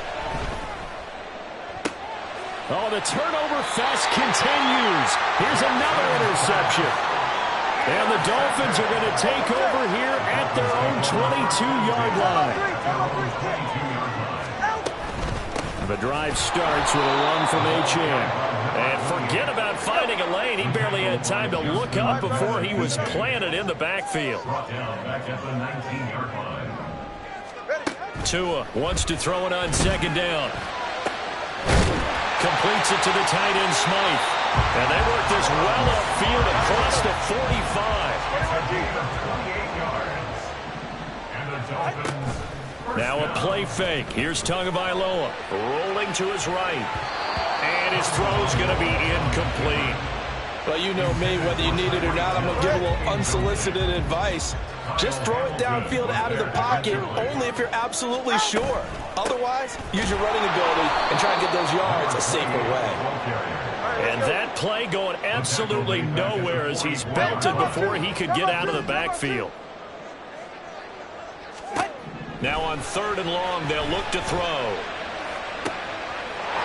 Oh, the turnover fest continues. Here's another interception. And the Dolphins are going to take over here at their own 22-yard line. The drive starts with a run from Achane. And forget about finding a lane. He barely had time to look up before he was planted in the backfield. Tua wants to throw it on 2nd down. Completes it to the tight end, Smythe. And they work this well upfield across the 45. Now a play fake. Here's Tagovailoa rolling to his right. And his throw's going to be incomplete. Well, you know me, whether you need it or not, I'm going to give a little unsolicited advice. Just throw it downfield out of the pocket, only if you're absolutely sure. Otherwise, use your running ability and try and get those yards a safer way. And that play going absolutely nowhere as he's belted before he could get out of the backfield. Now on 3rd and long, they'll look to throw.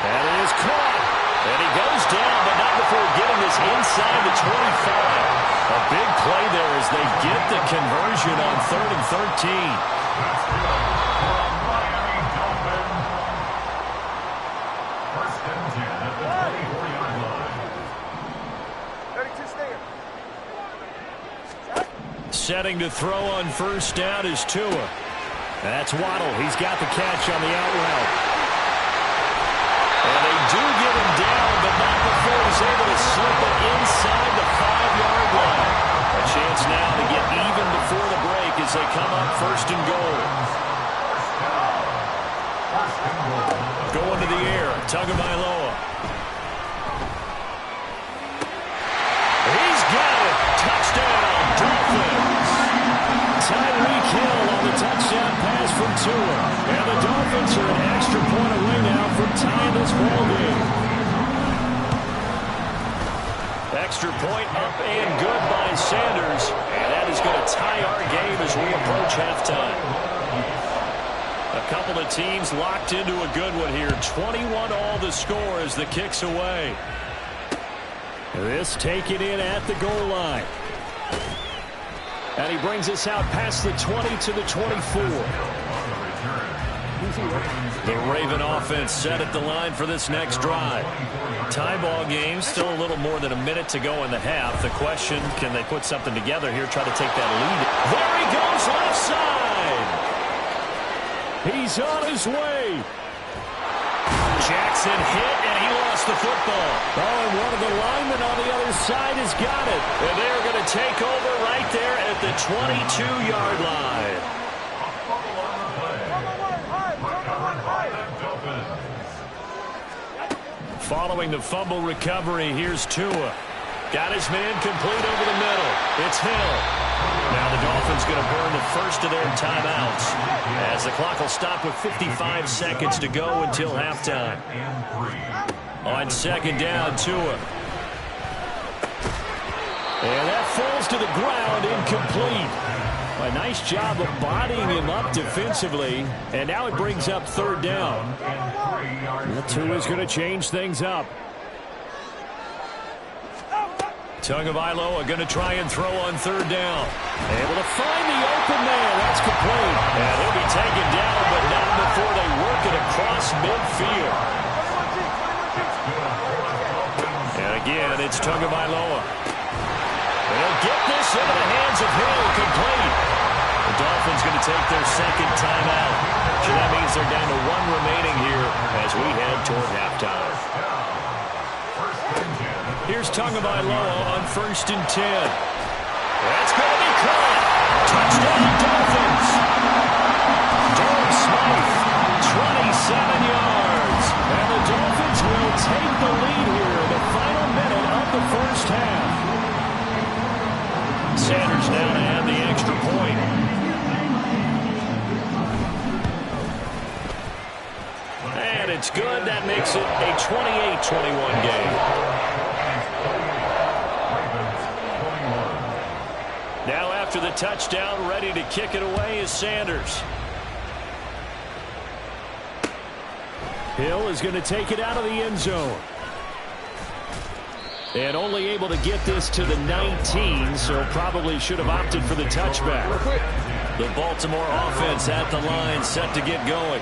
That is caught. And he goes down, but not before getting this inside the 25. A big play there as they get the conversion on 3rd and 13. First and 10 at the 24-yard line. Setting to throw on 1st down is Tua. That's Waddle. He's got the catch on the out route. And they do get him down, but not before he's able to slip it inside the 5-yard line. A chance now to get even before the break as they come up 1st and goal. Going to the air, Tagovailoa. He's got it. Touchdown, Dolphins. Tyreek Hill on the touchdown pass from Tua. And the Dolphins are an extra point away now from tying this ball game. Extra point up and good by Sanders. And that is going to tie our game as we approach halftime. A couple of teams locked into a good one here. 21-all the score as the kick's away. This taken in at the goal line. And he brings us out past the 20 to the 24. The Raven offense set at the line for this next drive. Tie ball game, still a little more than a minute to go in the half. The question, can they put something together here, try to take that lead? There he goes, left side. He's on his way. Jackson hit, and he lost the football. Oh, and one of the linemen on the other side has got it. And they're going to take over right there at the 22-yard line. Following the fumble recovery, here's Tua. Got his man complete over the middle. It's Hill. Now the Dolphins going to burn the first of their timeouts as the clock will stop with 55 seconds to go until halftime. On 2nd down, Tua. And that falls to the ground, incomplete. A nice job of bodying him up defensively. And now it brings up 3rd down. Tua's going to change things up. Tagovailoa going to try and throw on 3rd down. Able to find the open man. That's complete. And he'll be taken down, but not before they work it across midfield. And again, it's Tagovailoa. And he'll get this into the hands of Hill, complete. The Dolphins going to take their 2nd timeout. So that means they're down to 1 remaining here as we head toward halftime. Here's Tagovailoa on 1st and 10. That's going to be caught. Touchdown, Dolphins. Durham Smythe, 27 yards. And the Dolphins will take the lead here in the final minute of the 1st half. Sanders now to add the extra point. And it's good. That makes it a 28-21 game. Now after the touchdown, ready to kick it away is Sanders. Hill is going to take it out of the end zone. And only able to get this to the 19, so probably should have opted for the touchback. The Baltimore offense at the line, set to get going.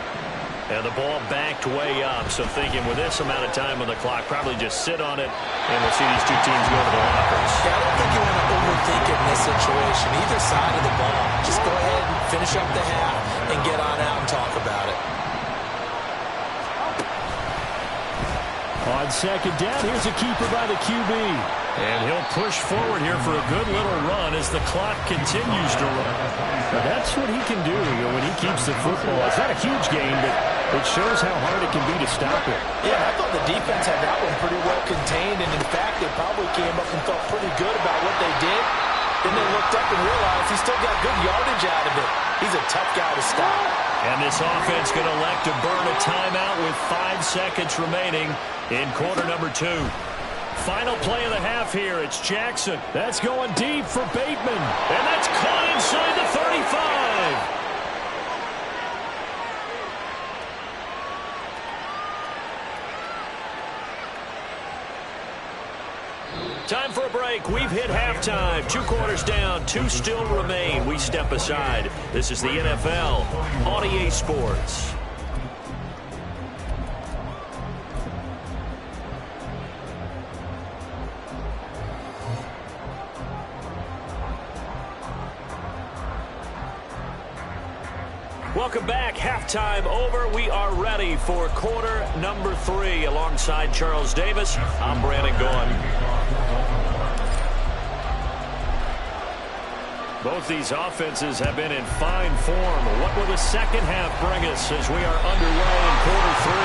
And the ball backed way up, so thinking with this amount of time on the clock, probably just sit on it, and we'll see these two teams go to the lockers. Yeah, I don't think you want to overthink it in this situation. Either side of the ball. Just go ahead and finish up the half and get on out and talk about it. On second down. Here's a keeper by the QB. And he'll push forward here for a good little run as the clock continues to run. Now that's what he can do when he keeps the football. It's not a huge gain, but it shows how hard it can be to stop it. Yeah, I thought the defense had that one pretty well contained, and in fact, they probably came up and felt pretty good about what they did. Then they looked up and realized he still got good yardage out of it. He's a tough guy to stop. And this offense going to elect to burn a timeout with 5 seconds remaining in quarter number 2. Final play of the half here. It's Jackson. That's going deep for Bateman. And that's caught inside the 35. Time for a break. We've hit halftime. 2 quarters down. 2 still remain. We step aside. This is the NFL on EA Sports. Welcome back. Halftime over. We are ready for quarter number 3. Alongside Charles Davis, I'm Brandon Gaughan. Both these offenses have been in fine form. What will the second half bring us as we are underway in quarter 3?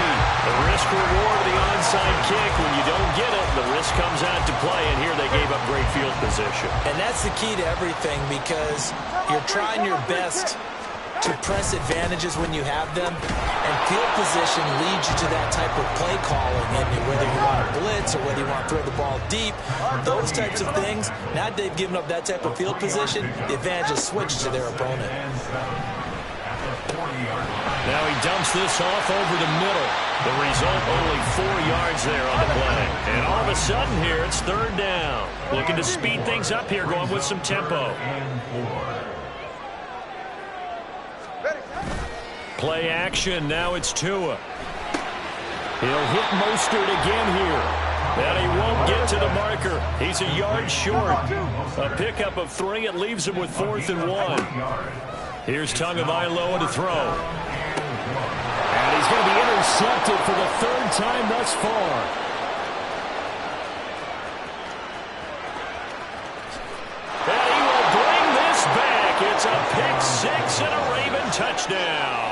The risk-reward of the onside kick. When you don't get it, the risk comes out to play, and here they gave up great field position. And that's the key to everything, because you're trying your best to press advantages when you have them, and field position leads you to that type of play calling. And whether you want to blitz or whether you want to throw the ball deep, those types of things, now they've given up that type of field position, the advantage is switched to their opponent. Now he dumps this off over the middle. The result, only 4 yards there on the play. And all of a sudden here, it's 3rd down. Looking to speed things up here, going with some tempo. Play action, now it's Tua. He'll hit Mostert again here. And he won't get to the marker. He's a yard short. A pickup of 3, it leaves him with 4th and 1. Here's Tagovailoa to throw. And he's going to be intercepted for the 3rd time thus far. And he will bring this back. It's a pick 6 and a Raven touchdown.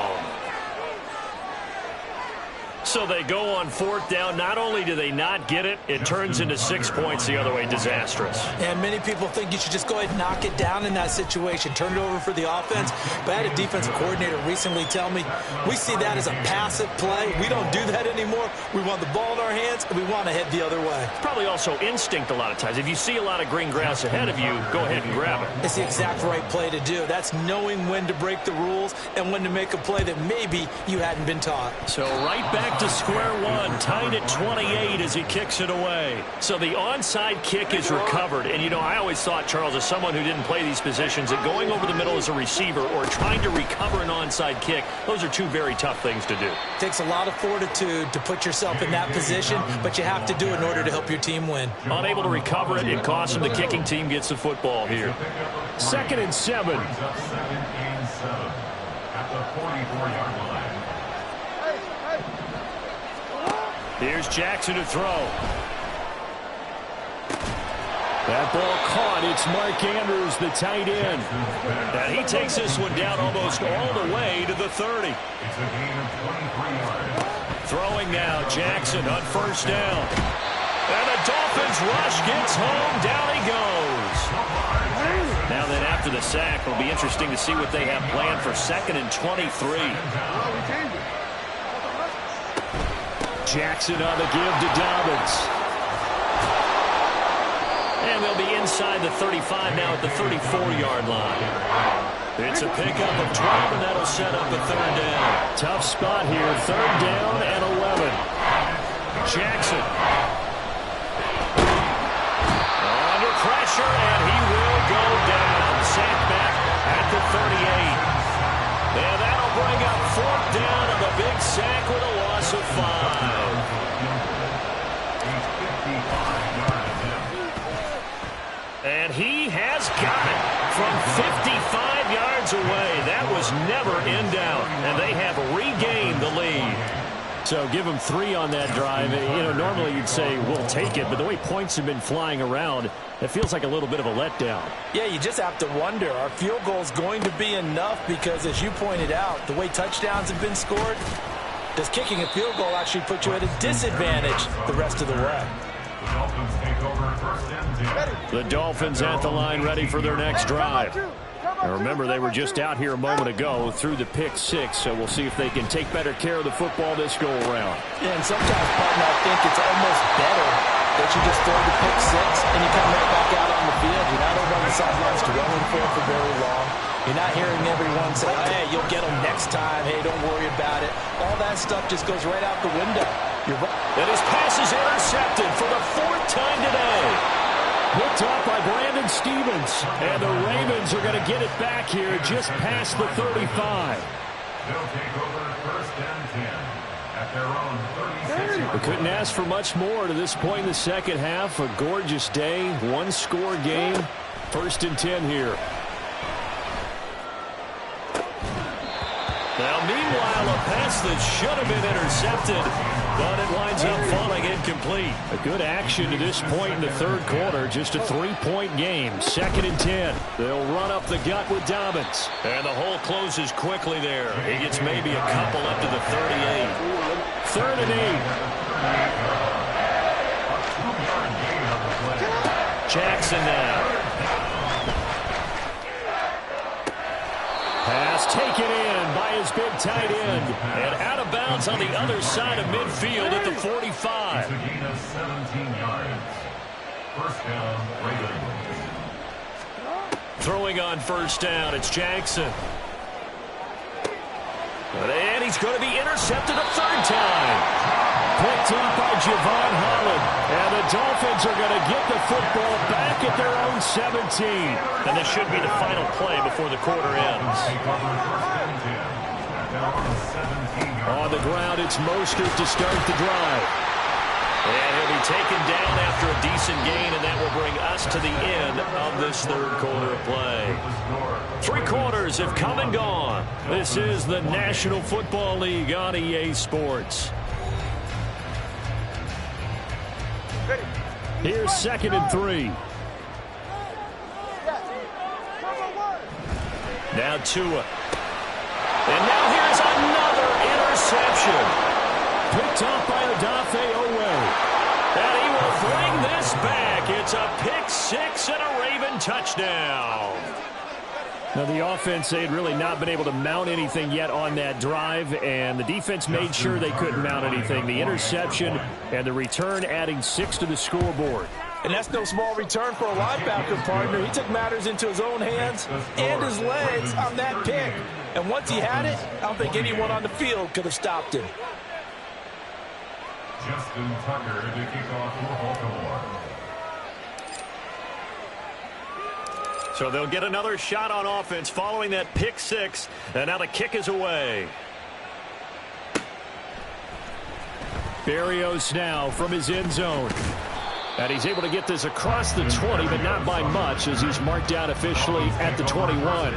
So they go on 4th down. Not only do they not get it, it turns into 6 points the other way. Disastrous. And many people think you should just go ahead and knock it down in that situation, turn it over for the offense. But I had a defensive coordinator recently tell me, we see that as a passive play. We don't do that anymore. We want the ball in our hands, and we want to head the other way. It's probably also instinct a lot of times. If you see a lot of green grass ahead of you, go ahead and grab it. It's the exact right play to do. That's knowing when to break the rules and when to make a play that maybe you hadn't been taught. So right back to square one, tied at 28 as he kicks it away. So the onside kick is recovered. And, you know, I always thought, Charles, as someone who didn't play these positions, that going over the middle as a receiver or trying to recover an onside kick, those are 2 very tough things to do. It takes a lot of fortitude to put yourself in that position, but you have to do it in order to help your team win. Unable to recover it, it costs him. The kicking team gets the football here. 2nd and 7. At the 44-yard line. Here's Jackson to throw. That ball caught. It's Mark Andrews, the tight end. And he takes this one down almost all the way to the 30. It's a gain of 23 yards. Throwing now, Jackson on 1st down. And the Dolphins rush gets home. Down he goes. Now then, after the sack, it'll be interesting to see what they have planned for 2nd and 23. Jackson on the give to Dobbins. And they'll be inside the 35 now at the 34-yard line. It's a pickup of 12, and that'll set up a 3rd down. Tough spot here. 3rd down and 11. Jackson. Under pressure, and he will go down. Sack back at the 38. And that'll bring up 4th down and the big sack with a loss of 5. And he has got it from 55 yards away. That was never in doubt. And they have regained the lead. So give them 3 on that drive. You know, normally you'd say we'll take it, but the way points have been flying around, it feels like a little bit of a letdown. Yeah, you just have to wonder, are field goals going to be enough? Because as you pointed out, the way touchdowns have been scored, does kicking a field goal actually put you at a disadvantage the rest of the way? The Dolphins take over first and 10. The Dolphins at the line ready for their next drive. And remember, they were just out here a moment ago through the pick 6, so we'll see if they can take better care of the football this go-around. Yeah, and sometimes, partner, I think it's almost better that you just throw the pick 6 and you come right back out on the field. You're not over on the sidelines dwelling for very long. You're not hearing everyone say, hey, you'll get them next time. Hey, don't worry about it. All that stuff just goes right out the window. You're right. And his pass is intercepted for the 4th time today. Picked off by Brandon Stephens. And the Ravens are going to get it back here just past the 35. They'll take over first and 10 at their own 36. We couldn't ask for much more to this point in the second half. A gorgeous day, one-score game. First and 10 here. Now, meanwhile, a pass that should have been intercepted, but it winds up falling incomplete. A good action to this point in the third quarter. Just a 3-point game. 2nd and 10. They'll run up the gut with Dobbins. And the hole closes quickly there. He gets maybe a couple up to the 38. 3rd and 8. Jackson now. Pass taken in by his big tight end. And out of bounds on the other side of midfield at the 45. It's a gain of 17 yards. First down, Ravens. Throwing on first down, it's Jackson. And he's going to be intercepted a 3rd time. Picked up by Javon Holland. And the Dolphins are going to get the football back at their own 17. And this should be the final play before the quarter ends. Take over first and 10 at their own 17-yard. On the ground, it's Mostert to start the drive. And he'll be taken down after a decent gain, and that will bring us to the end of this third quarter of play. 3 quarters have come and gone. This is the National Football League on EA Sports. Here's 2nd and 3. Now Tua. And now here's another interception. Picked off by Odafe Oweh. And he will bring this back. It's a pick 6 and a Raven touchdown. Now, the offense, they had really not been able to mount anything yet on that drive, and the defense made sure they couldn't mount anything. The interception and the return adding 6 to the scoreboard. And that's no small return for a linebacker, partner. He took matters into his own hands and his legs on that pick. And once he had it, I don't think anyone on the field could have stopped him. Justin Tucker to kick off for Baltimore. So they'll get another shot on offense following that pick 6. And now the kick is away. Berrios now from his end zone. And he's able to get this across the 20, but not by much, as he's marked out officially at the 21.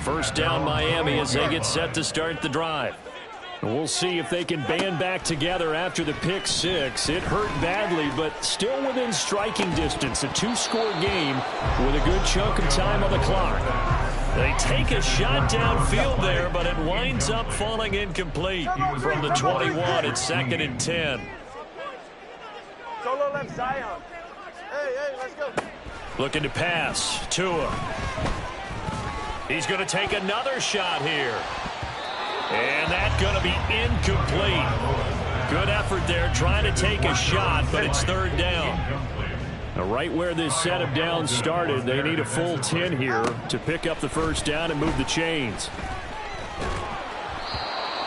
First down, Miami, as they get set to start the drive. And we'll see if they can band back together after the pick 6. It hurt badly, but still within striking distance. A 2-score game with a good chunk of time on the clock. They take a shot downfield there, but it winds up falling incomplete. From the 21, it's 2nd and 10. Solo left Zion. Hey, let's go. Looking to pass. Tua. He's going to take another shot here. And that's going to be incomplete. Good effort there trying to take a shot, but it's 3rd down. Now, right where this set of downs started, they need a full 10 here to pick up the first down and move the chains.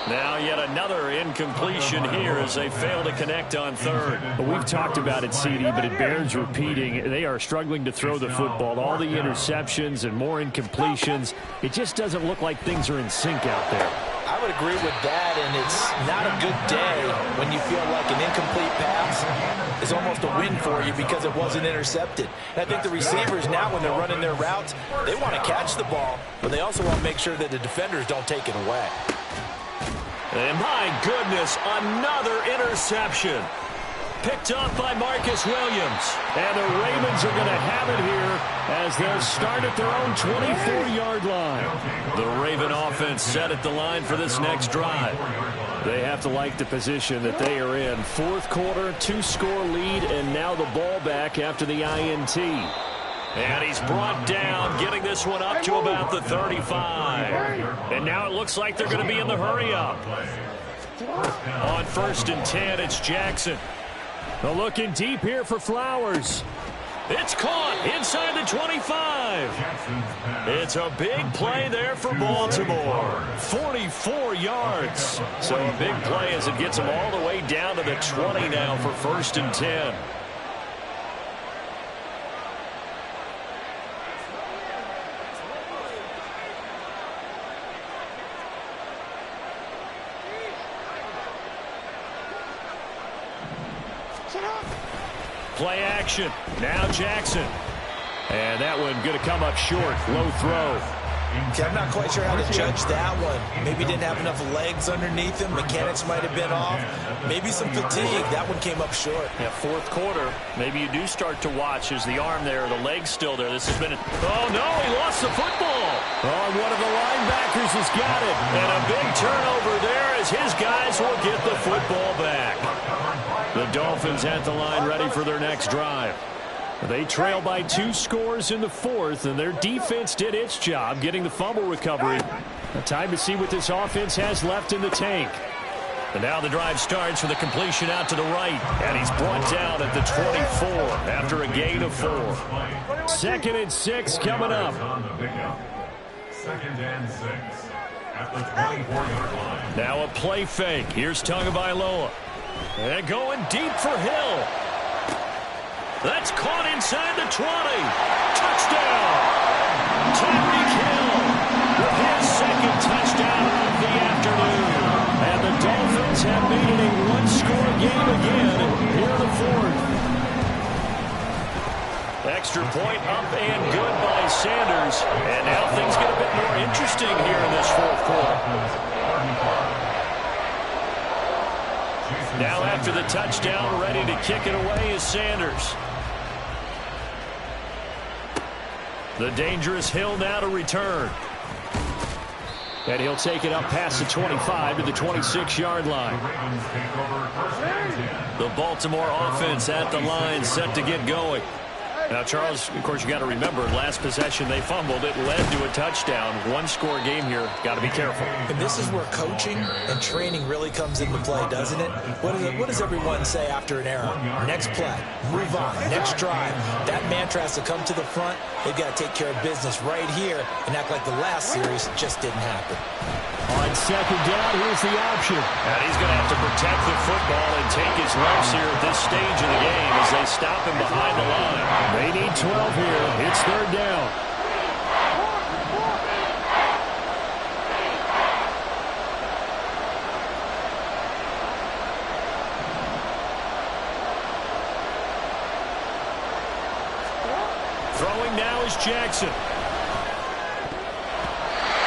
Now yet another incompletion here as they fail to connect on 3rd. Well, we've talked about it, CD, but it bears repeating. They are struggling to throw the football. All the interceptions and more incompletions. It just doesn't look like things are in sync out there. I would agree with that, and it's not a good day when you feel like an incomplete pass is almost a win for you because it wasn't intercepted. And I think the receivers now, when they're running their routes, they want to catch the ball, but they also want to make sure that the defenders don't take it away. And my goodness, another interception. Picked up by Marcus Williams. And the Ravens are going to have it here as they'll start at their own 24-yard line. The Raven offense set at the line for this next drive. They have to like the position that they are in. Fourth quarter, 2-score lead, and now the ball back after the INT. And he's brought down, getting this one up to about the 35. And now it looks like they're going to be in the hurry-up. On 1st and 10, it's Jackson. They're looking deep here for Flowers. It's caught inside the 25. It's a big play there for Baltimore. 44 yards. So a big play as it gets them all the way down to the 20 now for 1st and 10. Play action. Now Jackson. And that one going to come up short. Low throw. Okay, I'm not quite sure how to judge that one. Maybe didn't have enough legs underneath him. Mechanics might have been off. Maybe some fatigue. That one came up short. Yeah, fourth quarter. Maybe you do start to watch. Is the arm there? The leg's still there? This has been oh, no, he lost the football. Oh, one of the linebackers has got it. And a big turnover there as his guys will get the football back. The Dolphins at the line ready for their next drive. They trail by 2 scores in the fourth, and their defense did its job getting the fumble recovery. Time to see what this offense has left in the tank. And now the drive starts with a completion out to the right, and he's brought down at the 24 after a gain of 4. 2nd and 6 coming up. 2nd and 6 at the 24-yard line. Now a play fake. Here's Tagovailoa. And going deep for Hill. That's caught inside the 20. Touchdown. Tyreek Hill with his 2nd touchdown of the afternoon. And the Dolphins have made it a 1-score game again here in the 4th. Extra point up and good by Sanders. And now things get a bit more interesting here in this 4th quarter. Now after the touchdown, ready to kick it away is Sanders. The dangerous Hill now to return. And he'll take it up past the 25 to the 26-yard line. The Baltimore offense at the line set to get going. Now, Charles, of course, you got to remember, last possession they fumbled. It led to a touchdown. 1-score game here. Got to be careful. And this is where coaching and training really comes into play, doesn't it? What does everyone say after an error? Next play, move on, next drive. That mantra has to come to the front. They've got to take care of business right here and act like the last series just didn't happen. On 2nd down, here's the option. And he's going to have to protect the football and take his reps here at this stage of the game as they stop him behind the line. They need 12 here. It's 3rd down. Throwing now is Jackson.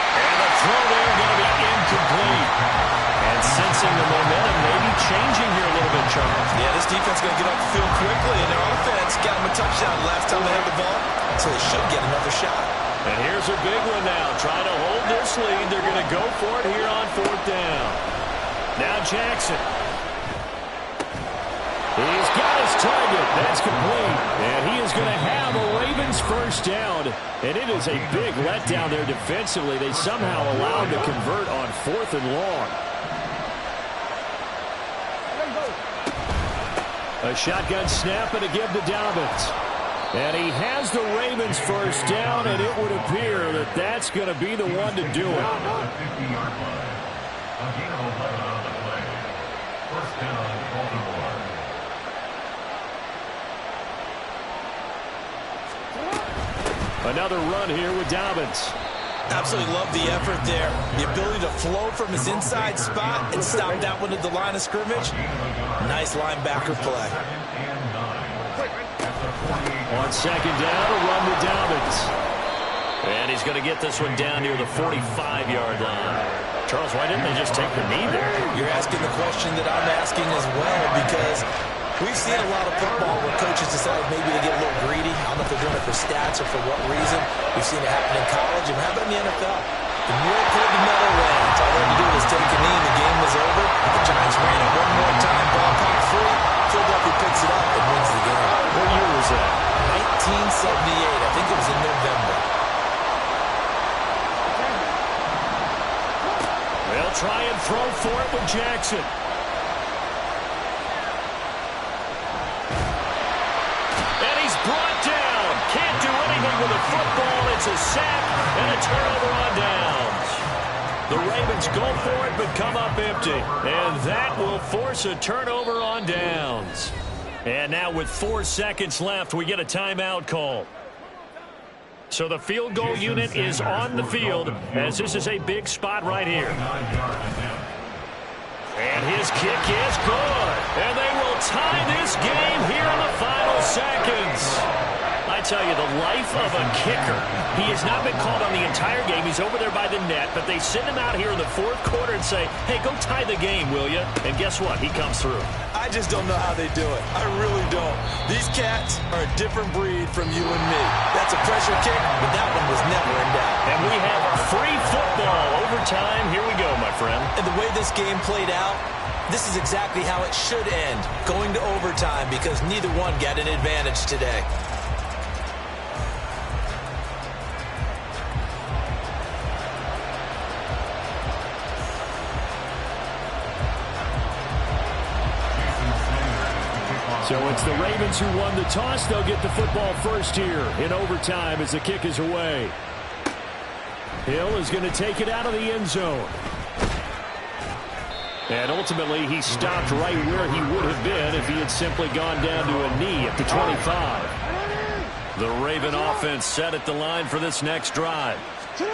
And the throw there going to be incomplete. And sensing the momentum maybe changing here a little bit, Charles. Yeah, this defense going to get off the field quickly, and their offense got them a touchdown last time they had the ball, so they should get another shot. And here's a big one now. Trying to hold this lead. They're going to go for it here on 4th down. Now Jackson. He's got his target. That's complete. And he is going to have a Ravens 1st down. And it is a big letdown there defensively. They somehow allowed to convert on 4th and long. A shotgun snap and a give to Dobbins. And he has the Ravens 1st down, and it would appear that that's going to be the one to do it. 50-yard line. A gain of 11 on the play. 1st down, Baltimore. Another run here with Dobbins. Absolutely love the effort there. The ability to flow from his inside spot and stop that one at the line of scrimmage. Nice linebacker play. On 2nd down, a run with Dobbins. And he's going to get this one down near the 45-yard line. Charles, why didn't they just take the knee there? You're asking the question that I'm asking as well, because we've seen a lot of football where coaches decide maybe they get a little greedy. I don't know if they're doing it for stats or for what reason. We've seen it happen in college and happen in the NFL. The miracle of the Meadowlands. All they had to do was take a knee and the game was over. The Giants ran it one more time, ball caught free. Philadelphia picks it up and wins the game. What year was that? 1978. I think it was in November. They'll try and throw for it with Jackson. And he's brought down. Can't do anything with a football. It's a sack and a turnover on downs. The Ravens go for it but come up empty. And that will force a turnover on downs. And now with 4 seconds left, we get a timeout call. So the field goal unit is on the field as this is a big spot right here. And his kick is good. And they will tie this game here in the final seconds. I tell you, the life of a kicker. He has not been called on the entire game. He's over there by the net, but they send him out here in the fourth quarter and say, hey, go tie the game, will you? And guess what? He comes through. I just don't know how they do it. I really don't. These cats are a different breed from you and me. That's a pressure kick, but that one was never in doubt. And we have free football overtime. Here we go, my friend. And the way this game played out, this is exactly how it should end, going to overtime, because neither one got an advantage today. So it's the Ravens who won the toss. They'll get the football first here in overtime as the kick is away. Hill is going to take it out of the end zone. And ultimately, he stopped right where he would have been if he had simply gone down to a knee at the 25. The Raven offense set at the line for this next drive.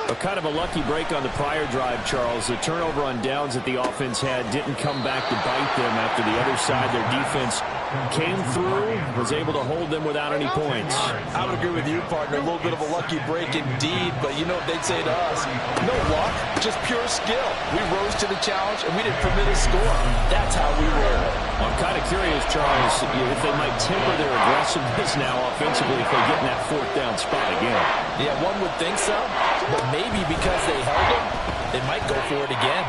A kind of a lucky break on the prior drive, Charles. The turnover on downs that the offense had didn't come back to bite them after the other side. Their defense came through, was able to hold them without any points. I would agree with you, partner. A little bit of a lucky break indeed, but you know what they'd say to us? No luck, just pure skill. We rose to the challenge, and we didn't permit a score. That's how we roll. I'm kind of curious, Charles, if they might temper their aggressiveness now offensively if they get in that fourth down spot again. Yeah, one would think so, but maybe because they held him, they might go for it again.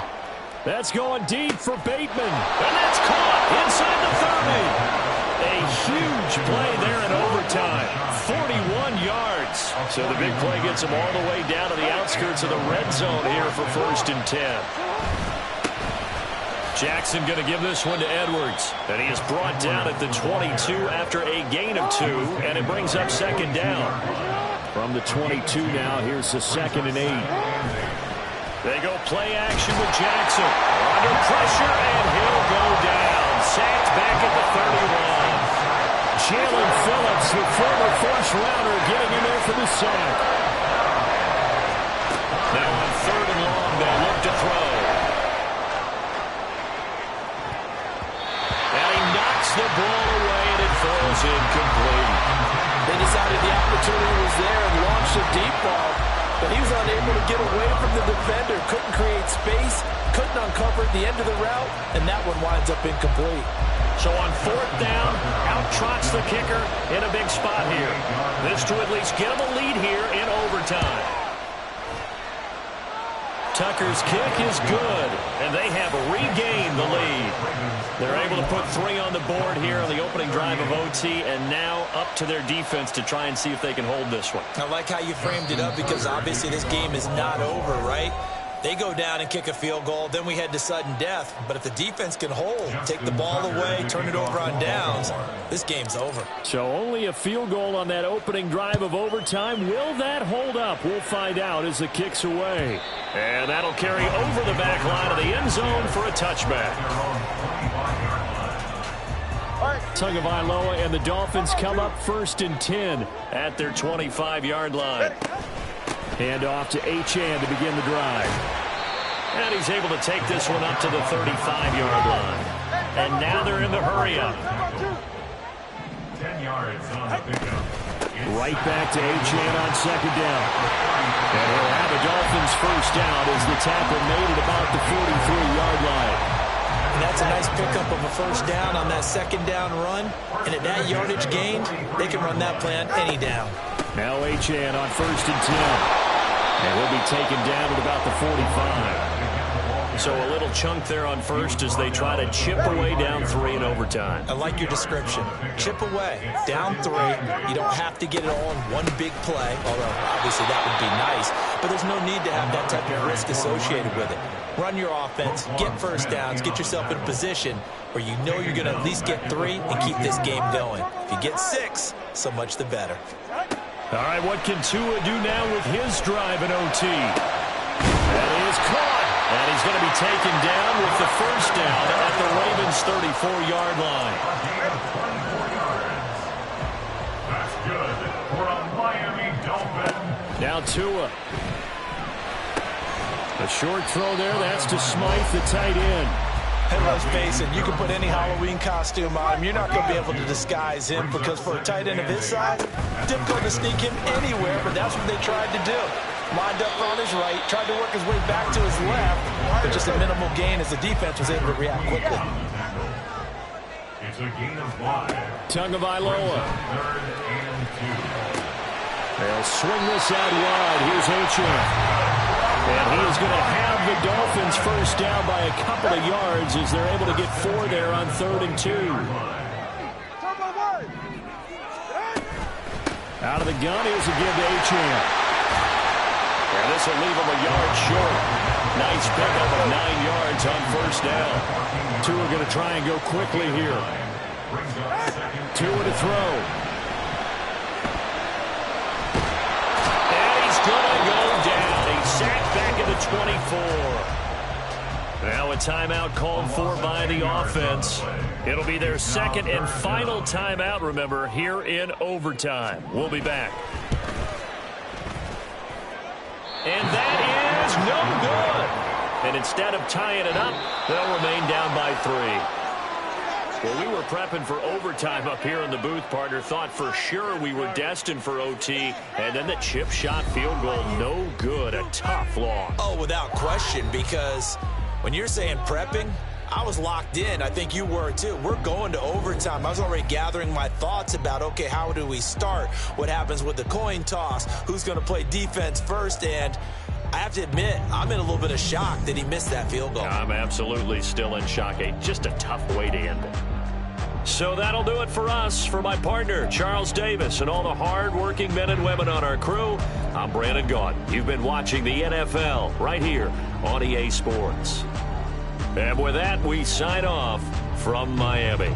That's going deep for Bateman. And that's caught inside the 30. A huge play there in overtime. 41 yards. So the big play gets them all the way down to the outskirts of the red zone here for 1st and 10. Jackson going to give this one to Edwards. And he is brought down at the 22 after a gain of 2. And it brings up 2nd down. From the 22 now, here's the 2nd and 8. They go play action with Jackson. Under pressure, and he'll go down. Sacked back at the 31. Jalen Phillips, the former first-rounder, getting in there for the sack. Now on 3rd and long, they'll look to throw. And he knocks the ball away, and it falls incomplete. They decided the opportunity was there and launched a deep ball. But he was unable to get away from the defender, couldn't create space, couldn't uncover at the end of the route, and that one winds up incomplete. So on 4th down, out trots the kicker in a big spot here. This to at least get him a lead here in overtime. Tucker's kick is good, and they have regained the lead. They're able to put 3 on the board here on the opening drive of OT, and now up to their defense to try and see if they can hold this one. I like how you framed it up, because obviously this game is not over, right? They go down and kick a field goal, then we head to sudden death. But if the defense can hold, take the ball away, turn it over on downs, this game's over. So only a field goal on that opening drive of overtime. Will that hold up? We'll find out as the kick's away. And that'll carry over the back line of the end zone for a touchback. Tagovailoa and the Dolphins come up 1st and 10 at their 25-yard line. Hand off to Achane to begin the drive. And he's able to take this one up to the 35-yard line. And now they're in the hurry-up. 10 yards on the pickup. Right back to Achane on 2nd down. And he'll have a Dolphins first down as the tackle made at about the 43-yard line. And that's a nice pickup of a first down on that second down run. And at that yardage gained, they can run that play on any down. Now Achane on 1st and 10. And he'll be taken down at about the 45. So a little chunk there on first as they try to chip away down 3 in overtime. I like your description. Chip away, down 3. You don't have to get it all in one big play, although obviously that would be nice. But there's no need to have that type of risk associated with it. Run your offense, get first downs, get yourself in a position where you know you're going to at least get 3 and keep this game going. If you get 6, so much the better. All right, what can Tua do now with his drive in OT? That is caught. And he's going to be taken down with the first down at the Ravens' 34-yard line. That's good for a Miami Dolphin. Now Tua. A short throw there. That's to Smythe, the tight end. Hey, let's face it, you can put any Halloween costume on him. You're not going to be able to disguise him because for a tight end of his size, difficult to sneak him anywhere, but that's what they tried to do. Lined up on his right, tried to work his way back to his left, but just a minimal gain as the defense was able to react quickly. It's a gain of 5. Tagovailoa. 3rd and 2. They'll swing this out wide. Here's Achane. And he is going to have the Dolphins first down by a couple of yards as they're able to get 4 there on 3rd and 2. Out of the gun, here's a give to Achane. And this will leave him a yard short. Nice pickup of 9 yards on first down. Tua going to try and go quickly here. Tua to throw. And he's going to go down. He's sacked back at the 24. Now a timeout called for by the offense. It'll be their second and final timeout, remember, here in overtime. We'll be back. And that is no good. And instead of tying it up, they'll remain down by 3. Well, we were prepping for overtime up here in the booth, partner. Thought for sure we were destined for OT. And then the chip shot field goal, no good. A tough loss. Oh, without question, because when you're saying prepping, I was locked in. I think you were too. We're going to overtime. I was already gathering my thoughts about, okay, how do we start? What happens with the coin toss? Who's going to play defense first? And I have to admit, I'm in a little bit of shock that he missed that field goal. I'm absolutely still in shock. Just a tough way to end it. So that'll do it for us. For my partner, Charles Davis, and all the hard-working men and women on our crew, I'm Brandon Gaudin. You've been watching the NFL right here on EA Sports. And with that, we sign off from Miami.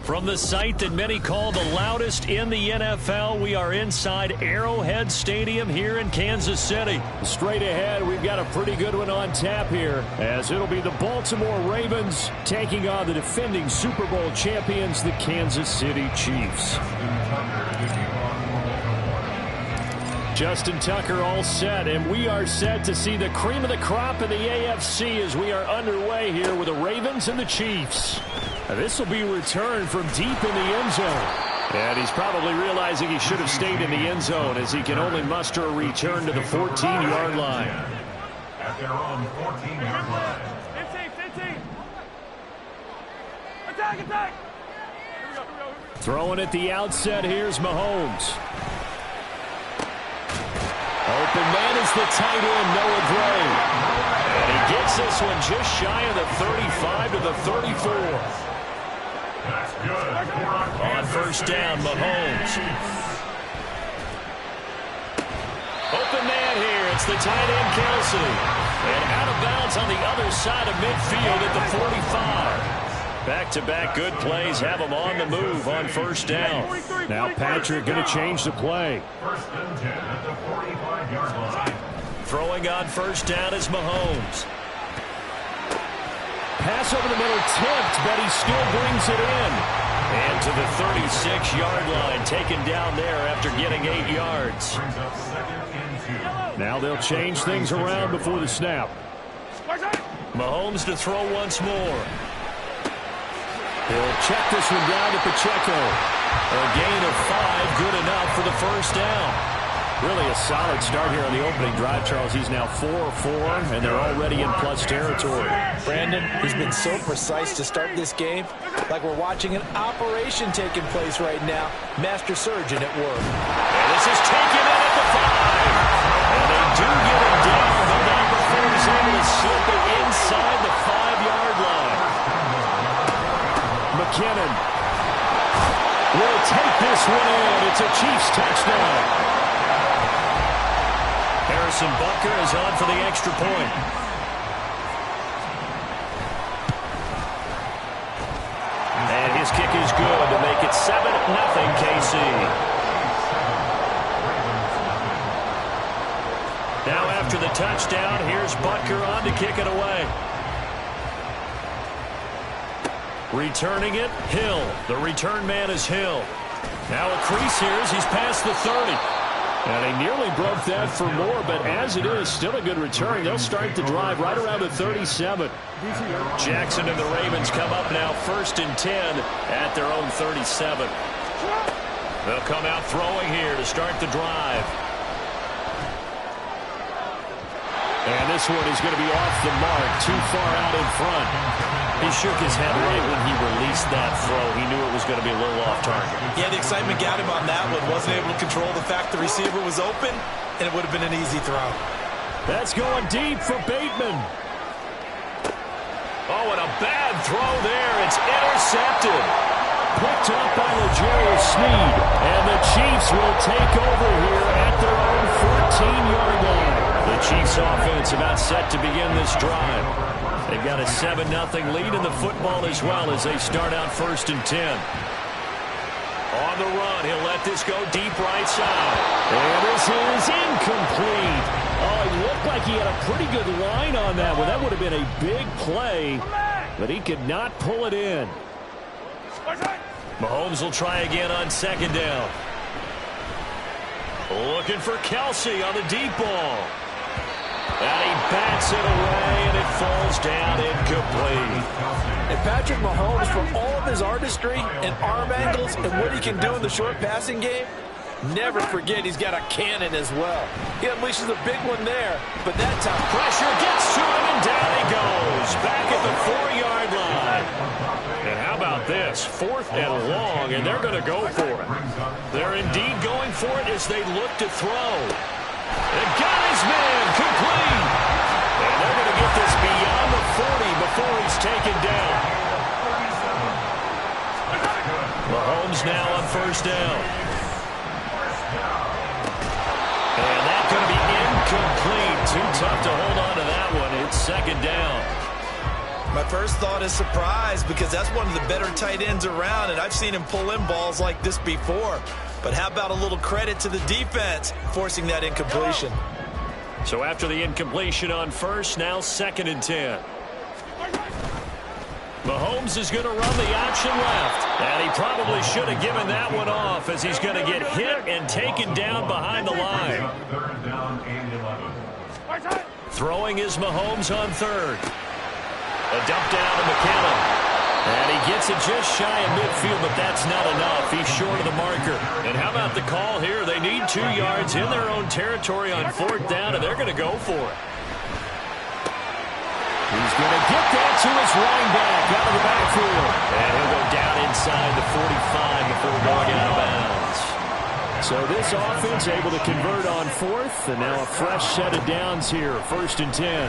From the site that many call the loudest in the NFL, we are inside Arrowhead Stadium here in Kansas City. Straight ahead, we've got a pretty good one on tap here, as it'll be the Baltimore Ravens taking on the defending Super Bowl champions, the Kansas City Chiefs. Justin Tucker all set, and we are set to see the cream of the crop in the AFC as we are underway here with the Ravens and the Chiefs. This will be returned from deep in the end zone. And he's probably realizing he should have stayed in the end zone as he can only muster a return to the 14-yard line. At their own 14-yard line. 15. Attack. Throwing at the outset, here's Mahomes. Open man is the tight end, Noah Gray. And he gets this one just shy of the 35 to the 34. That's good. On first down, Mahomes. Open man here. It's the tight end, Kelsey. And out of bounds on the other side of midfield at the 45. Back-to-back good plays have him on the move on first down. Now Patrick going to change the play. First and 10 at the 45-yard line. Throwing on first down is Mahomes. Pass over the middle tipped, but he still brings it in. And to the 36-yard line, taken down there after getting 8 yards. Brings up second and 2. Now they'll change things around before the snap. Mahomes to throw once more. He'll check this one down to Pacheco. A gain of 5, good enough for the first down. Really a solid start here on the opening drive, Charles. He's now 4 of 4, and they're already in plus territory. Brandon, he's been so precise to start this game, like we're watching an operation taking place right now. Master surgeon at work. And this is taken in at the 5. And they do get him down, but now Mahomes is able to slip it inside the 5-yard line. McKinnon will take this one in. It's a Chiefs touchdown. Harrison Butker is on for the extra point. And his kick is good to make it 7-0 KC. Now after the touchdown, here's Butker on to kick it away. Returning it, Hill. The return man is Hill. Now a crease here as he's past the 30. And he nearly broke that for more, but as it is, still a good return. They'll start the drive right around the 37. Jackson and the Ravens come up now 1st and 10 at their own 37. They'll come out throwing here to start the drive. And this one is going to be off the mark, too far out in front. He shook his head right when he released that throw. He knew it was going to be a little off target. Yeah, the excitement got him on that one. Wasn't able to control the fact the receiver was open, and it would have been an easy throw. That's going deep for Bateman. Oh, and a bad throw there. It's intercepted. Picked up by L'Jarius Sneed. And the Chiefs will take over here at their own 14-yard line. The Chiefs offense about set to begin this drive. They've got a 7-0 lead in the football as well as they start out 1st and 10. On the run, he'll let this go deep right side. And this is incomplete. Oh, it looked like he had a pretty good line on that one. That would have been a big play, but he could not pull it in. Mahomes will try again on 2nd down. Looking for Kelsey on the deep ball. And he bats it away, and it falls down incomplete. And Patrick Mahomes, for all of his artistry and arm angles and what he can do in the short passing game, never forget he's got a cannon as well. He unleashes a big one there, but that time pressure gets to him, and down he goes. Back at the 4-yard line. And how about this? 4th and long, and they're going to go for it. They're indeed going for it as they look to throw. And got his man complete. And they're going to get this beyond the 40 before he's taken down. Mahomes now on 1st down. And that's going to be incomplete. Too tough to hold on to that one. It's 2nd down. My first thought is surprise because that's one of the better tight ends around, and I've seen him pull in balls like this before. But how about a little credit to the defense forcing that incompletion? So after the incompletion on first, now 2nd and 10. Mahomes is going to run the option left. And he probably should have given that one off as he's going to get hit and taken down behind the line. 3rd down and 11. Throwing is Mahomes on 3rd. A dump down to McKinnon. And he gets it just shy of midfield, but that's not enough. He's short of the marker. And how about the call here? They need 2 yards in their own territory on 4th down, and they're going to go for it. He's going to get that to his running back out of the backfield. And he'll go down inside the 45 before going out of bounds. So this offense able to convert on 4th, and now a fresh set of downs here, 1st and 10.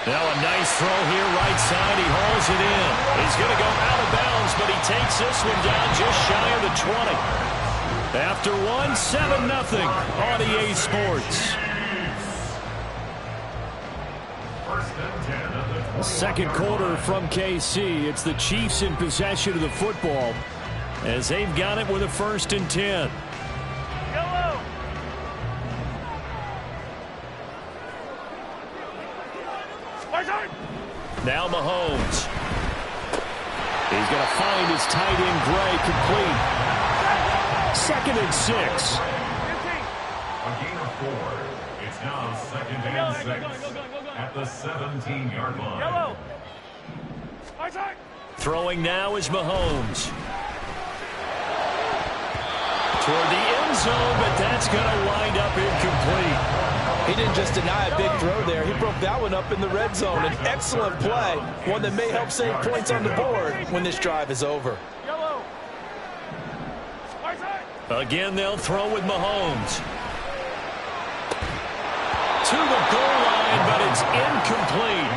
Now a nice throw here, right side. He hauls it in. He's going to go out of bounds, but he takes this one down just shy of the 20. After 7-0 on EA Sports. 2nd quarter from KC. It's the Chiefs in possession of the football as they've got it with a 1st and 10. Now Mahomes. He's going to find his tight end Gray complete. 2nd and 6. A gain of 4. It's now 2nd and 6 at the 17-yard line. Throwing now is Mahomes. Toward the end zone, but that's going to wind up incomplete. He didn't just deny a big throw there. He broke that one up in the red zone. An excellent play, one that may help save points on the board when this drive is over. Again, they'll throw with Mahomes. To the goal line, but it's incomplete.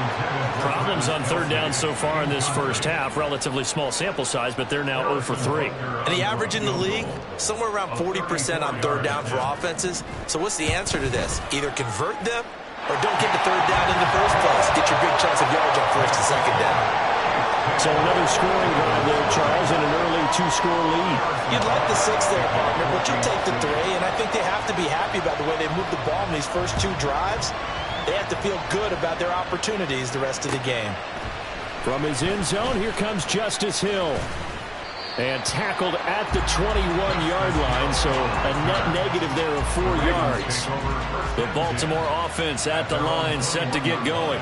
Problems on 3rd down so far in this first half. Relatively small sample size, but they're now 0 for 3. And the average in the league, somewhere around 40% on 3rd down for offenses. So what's the answer to this? Either convert them or don't get the 3rd down in the first place. Get your big chunks of yards on 1st and 2nd down. So another scoring drive there, Charles, and an early 2-score lead. You'd like the 6 there, partner, but you'll take the 3, and I think they have to be happy about the way they moved the ball in these first 2 drives. They have to feel good about their opportunities the rest of the game. From his end zone, here comes Justice Hill. And tackled at the 21-yard line, so a net negative there of 4 yards. The Baltimore offense at the line, set to get going.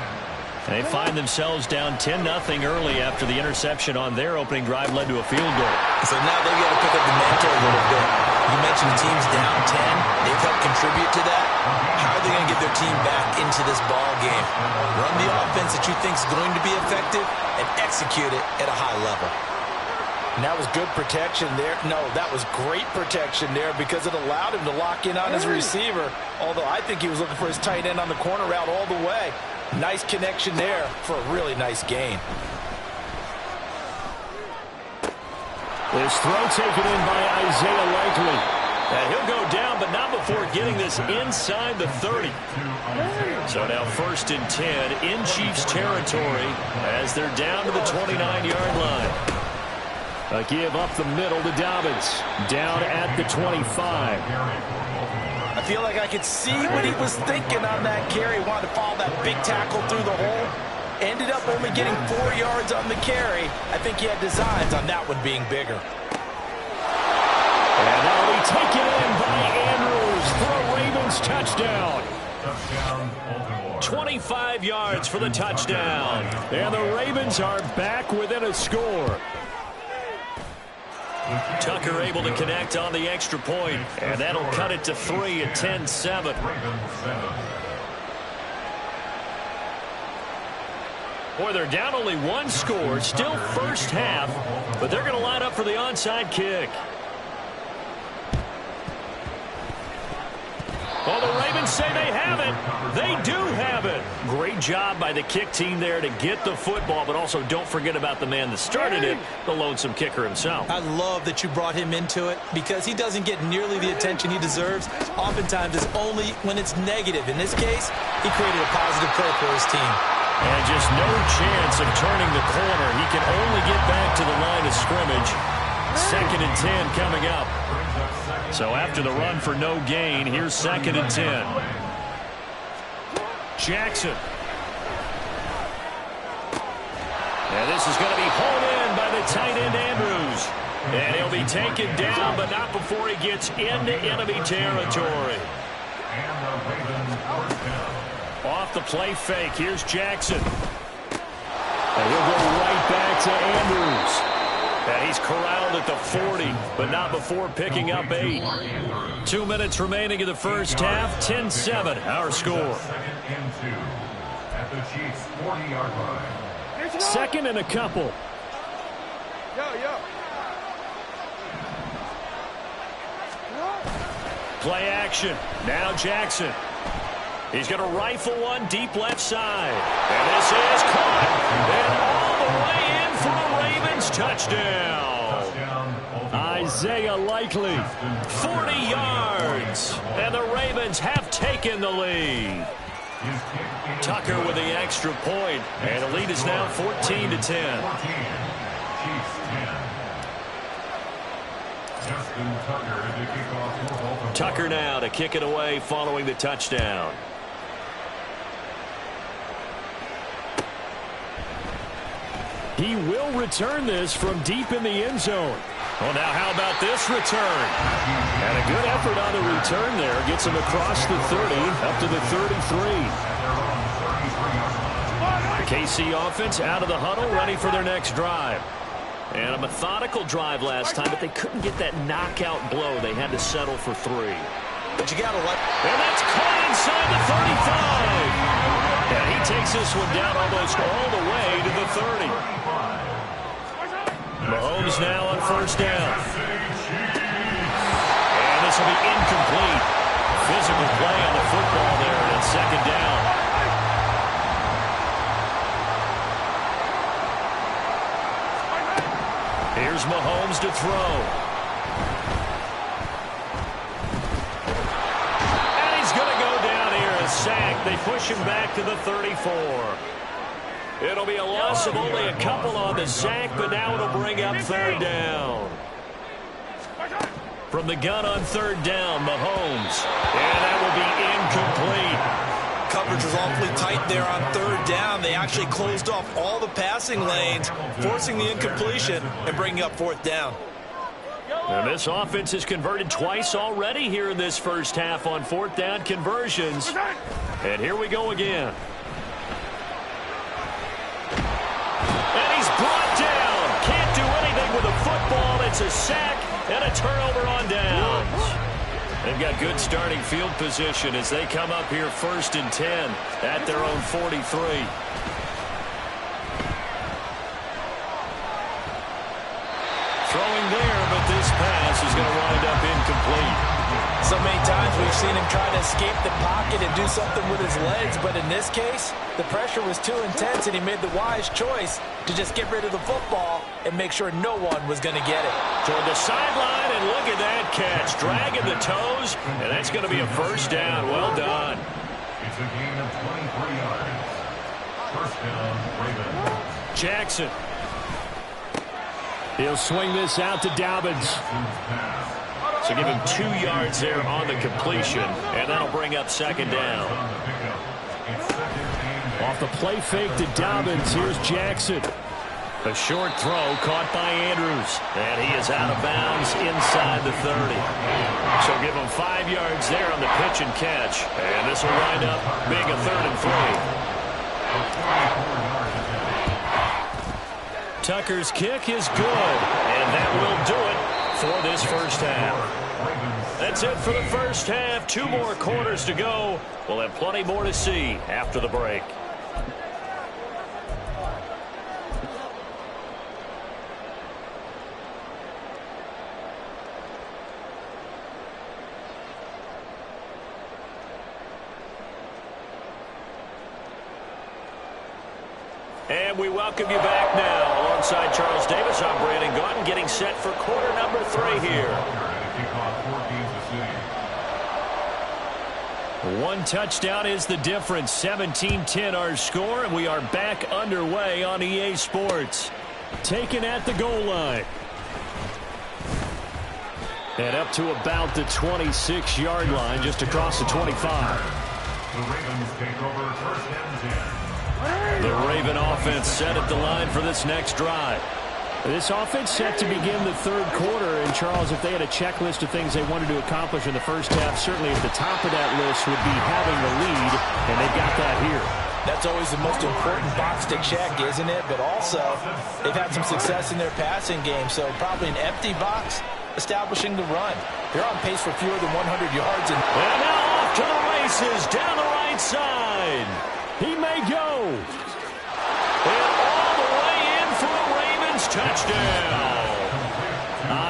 They find themselves down 10-0 early after the interception on their opening drive led to a field goal. So now they've got to pick up the mantle a little bit. You mentioned the team's down 10. They've helped contribute to that. How are they going to get their team back into this ball game? Run the offense that you think is going to be effective and execute it at a high level. And that was good protection there. No, that was great protection there because it allowed him to lock in on his receiver, although I think he was looking for his tight end on the corner route all the way. Nice connection there for a really nice gain. This throw taken in by Isaiah Likely. And he'll go down, but not before getting this inside the 30. So now 1st and 10 in Chiefs territory as they're down to the 29-yard line. A give up the middle to Dobbins. Down at the 25. I feel like I could see what he was thinking on that carry. Wanted to follow that big tackle through the hole. Ended up only getting 4 yards on the carry. I think he had designs on that one being bigger. And that'll be taken in by Andrews for a Ravens touchdown. 25 yards for the touchdown. And the Ravens are back within a score. Tucker able to connect on the extra point, and that'll cut it to 3 at 10-7. Boy, they're down only 1 score, still first half, but they're going to line up for the onside kick. Well, the Ravens say they have it. They do have it. Great job by the kick team there to get the football, but also don't forget about the man that started it, the lonesome kicker himself. I love that you brought him into it because he doesn't get nearly the attention he deserves. Oftentimes, it's only when it's negative. In this case, he created a positive play for his team. And just no chance of turning the corner. He can only get back to the line of scrimmage. 2nd and 10 coming up. So after the run for no gain, here's 2nd and 10. Jackson. And this is going to be hauled in by the tight end Andrews. And he'll be taken down, but not before he gets into enemy territory. Off the play fake, here's Jackson. And he'll go right back to Andrews. And he's corralled at the 40, but not before picking up 8. 2 minutes remaining in the first half, 10-7, our score. At the Chiefs' 40-yard line. 2nd and a couple. Play action. Now Jackson. He's going to rifle one deep left side. And this is caught. And all the way in for a Ravens touchdown. Isaiah Likely. 40 yards. And the Ravens have taken the lead. Tucker with the extra point. And the lead is now 14-10. Chiefs 10. Tucker now to kick it away following the touchdown. He will return this from deep in the end zone. Well, now how about this return? And a good effort on the return there. Gets him across the 30, up to the 33. The KC offense out of the huddle, ready for their next drive. And a methodical drive last time, but they couldn't get that knockout blow. They had to settle for 3. But you got to let... And that's caught inside the 35. And he takes this one down almost all the way to the 30. Mahomes now on first down. And this will be incomplete. Physical play on the football there, and it's 2nd down. Here's Mahomes to throw. And he's going to go down here, a sack. They push him back to the 34. It'll be a loss of only a couple on the sack, but now it'll bring up 3rd down. From the gun on 3rd down, Mahomes. And that will be incomplete. Coverage was awfully tight there on 3rd down. They actually closed off all the passing lanes, forcing the incompletion and bringing up 4th down. And this offense has converted twice already here in this first half on 4th down conversions. And here we go again. And he's brought down. Can't do anything with a football. It's a sack and a turnover on downs. They've got good starting field position as they come up here 1st and 10 at their own 43. Throwing there, but this pass is going to wind up incomplete. So many times we've seen him try to escape the pocket and do something with his legs, but in this case, the pressure was too intense and he made the wise choice to just get rid of the football and make sure no one was going to get it. Toward the sideline, and look at that catch. Dragging the toes, and that's going to be a 1st down. Well done. It's a gain of 23 yards. 1st down, Ravens. Jackson. He'll swing this out to Dobbins. So give him 2 yards there on the completion, and that'll bring up 2nd down. Off the play fake to Dobbins, here's Jackson. A short throw caught by Andrews, and he is out of bounds inside the 30. So give him 5 yards there on the pitch and catch, and this will wind up being a 3rd and 3. Tucker's kick is good, and that will do it for this first half. That's it for the first half. 2 more quarters to go. We'll have plenty more to see after the break. And we welcome you back now. Alongside Charles Davis, I'm Brandon Gaudin, getting set for quarter number 3 here. One touchdown is the difference. 17-10 our score, and we are back underway on EA Sports. Taken at the goal line. And up to about the 26-yard line, just across the 25. The Ravens take over first and 10. The Raven offense set at the line for this next drive. This offense set to begin the third quarter. And, Charles, if they had a checklist of things they wanted to accomplish in the first half, certainly at the top of that list would be having the lead, and they've got that here. That's always the most important box to check, isn't it? But also, they've had some success in their passing game, so probably an empty box establishing the run. They're on pace for fewer than 100 yards. And now off to the races down the right side. He may go. And all the way in for a Ravens touchdown.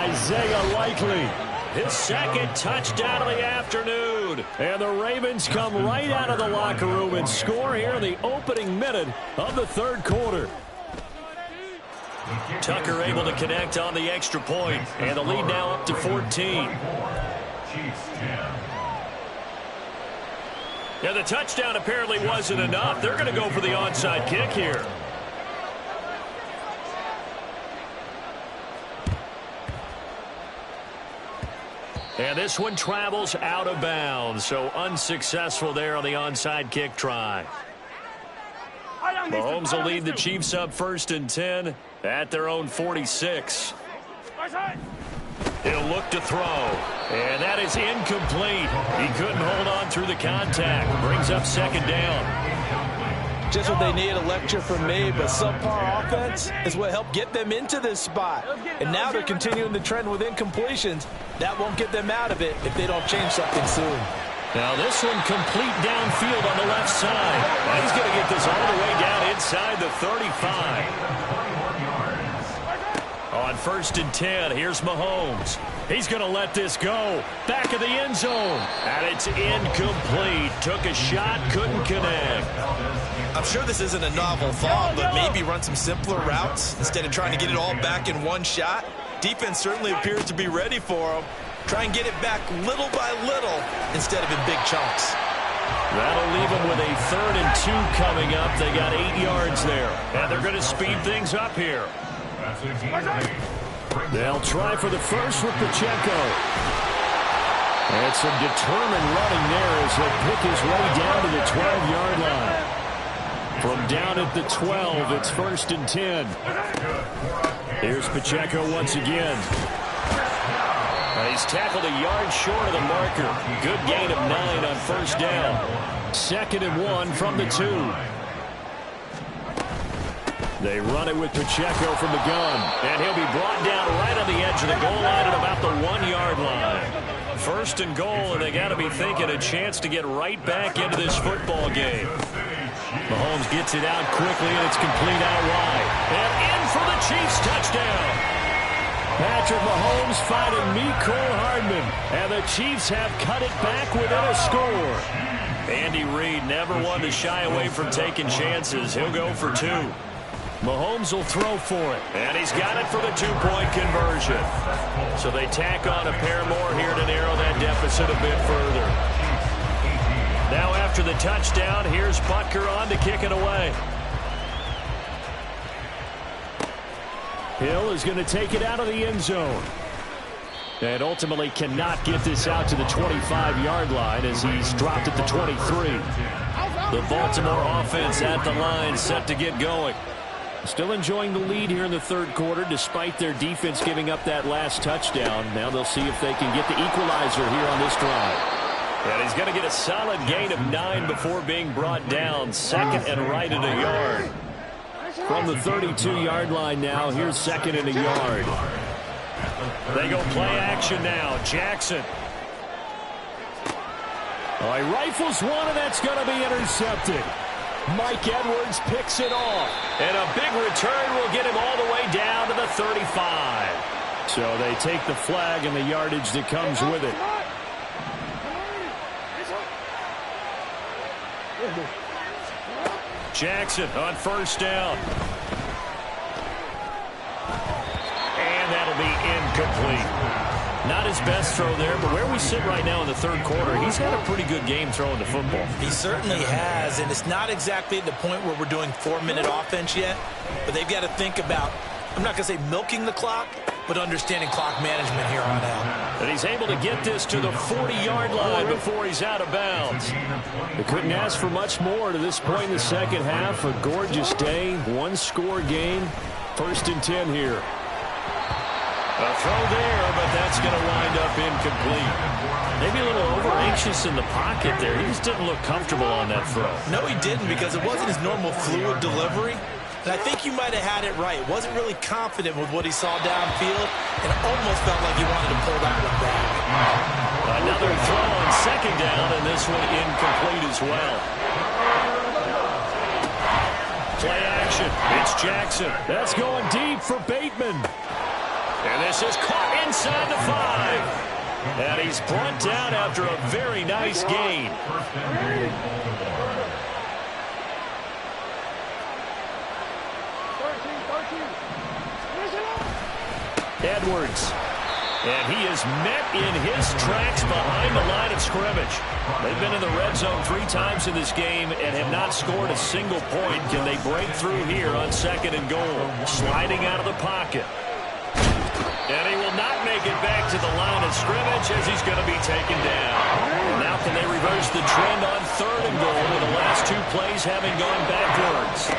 Isaiah Likely, his second touchdown of the afternoon. And the Ravens come right out of the locker room and score here in the opening minute of the third quarter. Tucker able to connect on the extra point, and the lead now up to 14. Chiefs 10. Yeah, the touchdown apparently wasn't enough. They're going to go for the onside kick here. And this one travels out of bounds, so unsuccessful there on the onside kick try. Mahomes will lead the Chiefs up 1st and 10 at their own 46. He'll look to throw, and that is incomplete. He couldn't hold on through the contact. Brings up second down. Just what they need, a lecture from me, but subpar offense is what helped get them into this spot. And now they're continuing the trend with incompletions. That won't get them out of it if they don't change something soon. Now this one complete downfield on the left side. And he's going to get this all the way down inside the 35. On 1st and 10, here's Mahomes. He's going to let this go. Back of the end zone. And it's incomplete. Took a shot, couldn't connect. I'm sure this isn't a novel thought, but maybe run some simpler routes instead of trying to get it all back in one shot. Defense certainly appears to be ready for him. Try and get it back little by little instead of in big chunks. That'll leave them with a 3rd and 2 coming up. They got 8 yards there. And they're going to speed things up here. They'll try for the first with Pacheco. And some determined running there as he'll pick his way down to the 12-yard line. From down at the 12, it's 1st and 10. Here's Pacheco once again. He's tackled a yard short of the marker. Good gain of 9 on 1st down. 2nd and 1 from the 2. They run it with Pacheco from the gun. And he'll be brought down right on the edge of the goal line at about the 1-yard line. 1st and goal, and they got to be thinking a chance to get right back into this football game. Mahomes gets it out quickly, and it's complete out wide. And in for the Chiefs touchdown. Patrick Mahomes finding Mecole Hardman, and the Chiefs have cut it back within a score. Andy Reid never one to shy away from taking chances. He'll go for 2. Mahomes will throw for it, and he's got it for the 2-point conversion. So they tack on a pair more here to narrow that deficit a bit further. Now after the touchdown, here's Butker on to kick it away. Hill is going to take it out of the end zone. And ultimately cannot get this out to the 25-yard line as he's dropped at the 23. The Baltimore offense at the line set to get going. Still enjoying the lead here in the third quarter despite their defense giving up that last touchdown. Now they'll see if they can get the equalizer here on this drive. And he's going to get a solid gain of 9 before being brought down. 2nd and right at a yard. From the 32-yard line now, here's 2nd and a yard. They go play action now. Jackson. Oh, he rifles one, and that's going to be intercepted. Mike Edwards picks it off. And a big return will get him all the way down to the 35. So they take the flag and the yardage that comes with it. Jackson on 1st down. And that'll be incomplete. Not his best throw there, but where we sit right now in the third quarter, he's had a pretty good game throwing the football. He certainly has, and it's not exactly at the point where we're doing 4-minute offense yet, but they've got to think about, I'm not going to say milking the clock, but understanding clock management here on out. And he's able to get this to the 40-yard line before he's out of bounds. They couldn't ask for much more to this point in the second half. A gorgeous day, one-score game. 1st and 10 here. A throw there, but that's going to wind up incomplete. Maybe a little over-anxious in the pocket there. He just didn't look comfortable on that throw. No, he didn't, because it wasn't his normal fluid delivery. And I think you might have had it right. Wasn't really confident with what he saw downfield, and almost felt like he wanted to pull that one back. Another throw on 2nd down, and this one incomplete as well. Play action. It's Jackson. That's going deep for Bateman. And this is caught inside the 5. And he's brought down after a very nice gain. Edwards. And he is met in his tracks behind the line of scrimmage. They've been in the red zone 3 times in this game and have not scored a single point. Can they break through here on 2nd and goal? Sliding out of the pocket. And he will not make it back to the line of scrimmage as he's going to be taken down. Now can they reverse the trend on 3rd and goal with the last 2 plays having gone backwards?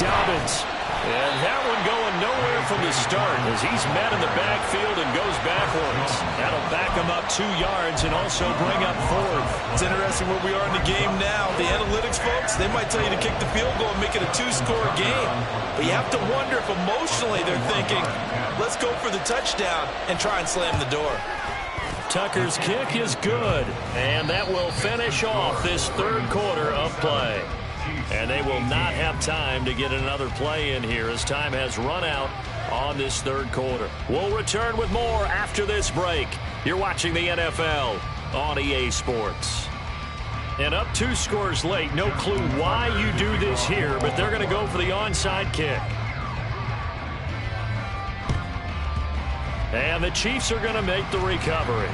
Dobbins. And that one going nowhere from the start as he's met in the backfield and goes backwards. That'll back him up 2 yards and also bring up 4th. It's interesting where we are in the game now. The analytics folks, they might tell you to kick the field goal and make it a 2-score game. But you have to wonder if emotionally they're thinking, let's go for the touchdown and try and slam the door. Tucker's kick is good, and that will finish off this 3rd quarter of play. And they will not have time to get another play in here as time has run out on this 3rd quarter. We'll return with more after this break. You're watching the NFL on EA Sports. And up 2 scores late, no clue why you do this here, but they're going to go for the onside kick. And the Chiefs are going to make the recovery.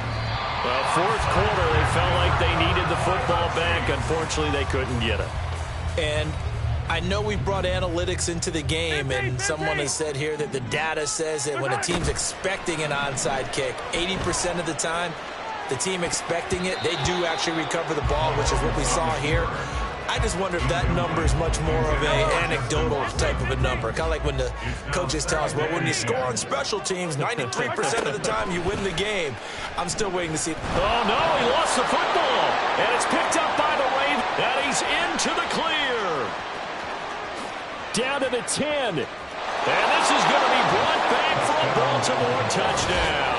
Well, 4th quarter, they felt like they needed the football back. Unfortunately, they couldn't get it. And I know we brought analytics into the game, and someone has said here that the data says that when a team's expecting an onside kick, 80% of the time, the team expecting it, they do actually recover the ball, which is what we saw here. I just wonder if that number is much more of an anecdotal type of a number. Kind of like when the coaches tell us, well, when you score on special teams, 93% of the time you win the game. I'm still waiting to see. Oh, no, he lost the football. And it's picked up by the Ravens. And he's into the clear. Down to the 10. And this is going to be brought back for a Baltimore touchdown.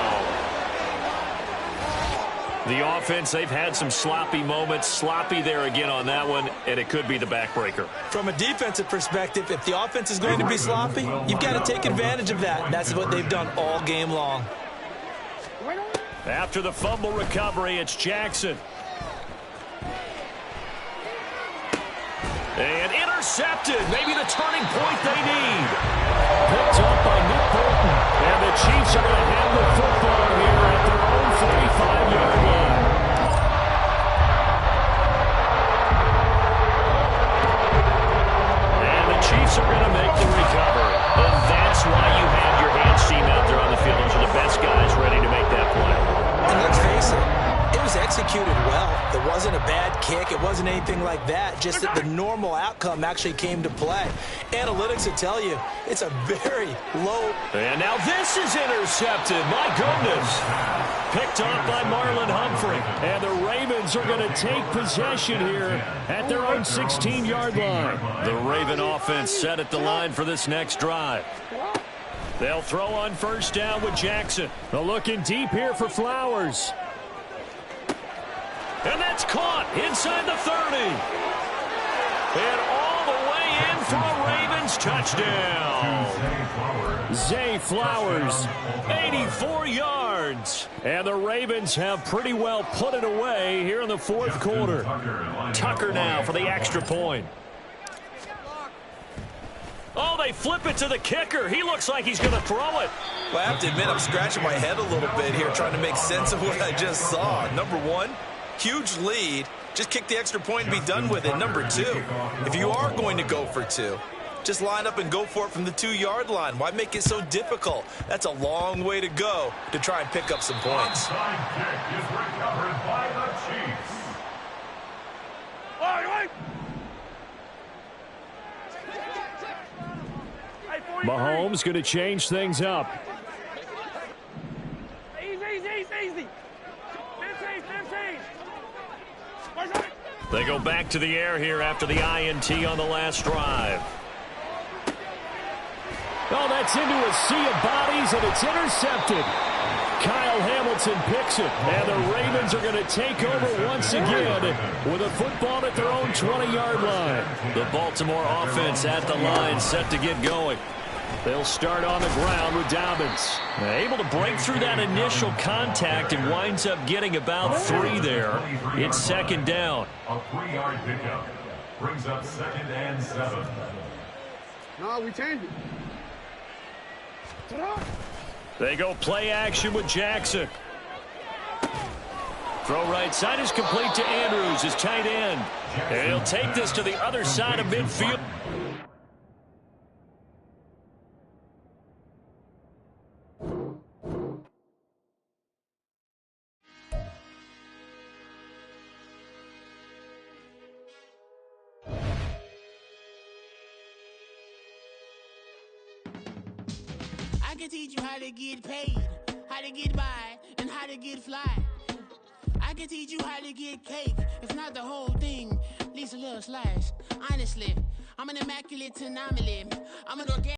The offense, they've had some sloppy moments. Sloppy there again on that one, and it could be the backbreaker. From a defensive perspective, if the offense is going to be sloppy, you've got to take advantage of that. And that's what they've done all game long. After the fumble recovery, it's Jackson. And intercepted. Maybe the turning point they need. Picked up by Nick Bolton. And the Chiefs are going to have the football here at their own 45-yard line. And the Chiefs are going to make the recovery. And that's why you have your hands team out there on the field. Those are the best guys ready to make that play. And let's face it, it was executed well. It wasn't a bad kick. It wasn't anything like that. Just that the normal outcome actually came to play. Analytics will tell you it's a very low. And now this is intercepted. My goodness. Picked off by Marlon Humphrey. And the Ravens are going to take possession here at their own 16-yard line. The Raven offense set at the line for this next drive. They'll throw on 1st down with Jackson. They're looking deep here for Flowers. And that's caught inside the 30. And all the way in for a Ravens touchdown. Zay Flowers, 84 yards. And the Ravens have pretty well put it away here in the 4th quarter. Tucker now for the extra point. Oh, they flip it to the kicker. He looks like he's going to throw it. Well, I have to admit, I'm scratching my head a little bit here trying to make sense of what I just saw. Number one, huge lead. Just kick the extra point and be done with it. Number two, if you are going to go for two, just line up and go for it from the 2-yard line. Why make it so difficult? That's a long way to go to try and pick up some points. Onside kick is recovered by the Chiefs. Mahomes going to change things up. Easy. 15. They go back to the air here after the INT on the last drive. Oh, that's into a sea of bodies, and it's intercepted. Kyle Hamilton picks it, and the Ravens are going to take over once again with a football at their own 20-yard line. The Baltimore offense at the line, set to get going. They'll start on the ground with Dobbins. Able to break through that initial contact and winds up getting about 3 there. It's second down. A 3-yard pickup brings up 2nd and 7. No, we changed it. They go play action with Jackson. Throw right side is complete to Andrews, his tight end. And he'll take this to the other side of midfield. I can teach you how to get paid, how to get by, and how to get fly. I can teach you how to get cake, if not the whole thing, at least a little slice. Honestly, I'm an immaculate anomaly. I'm an organic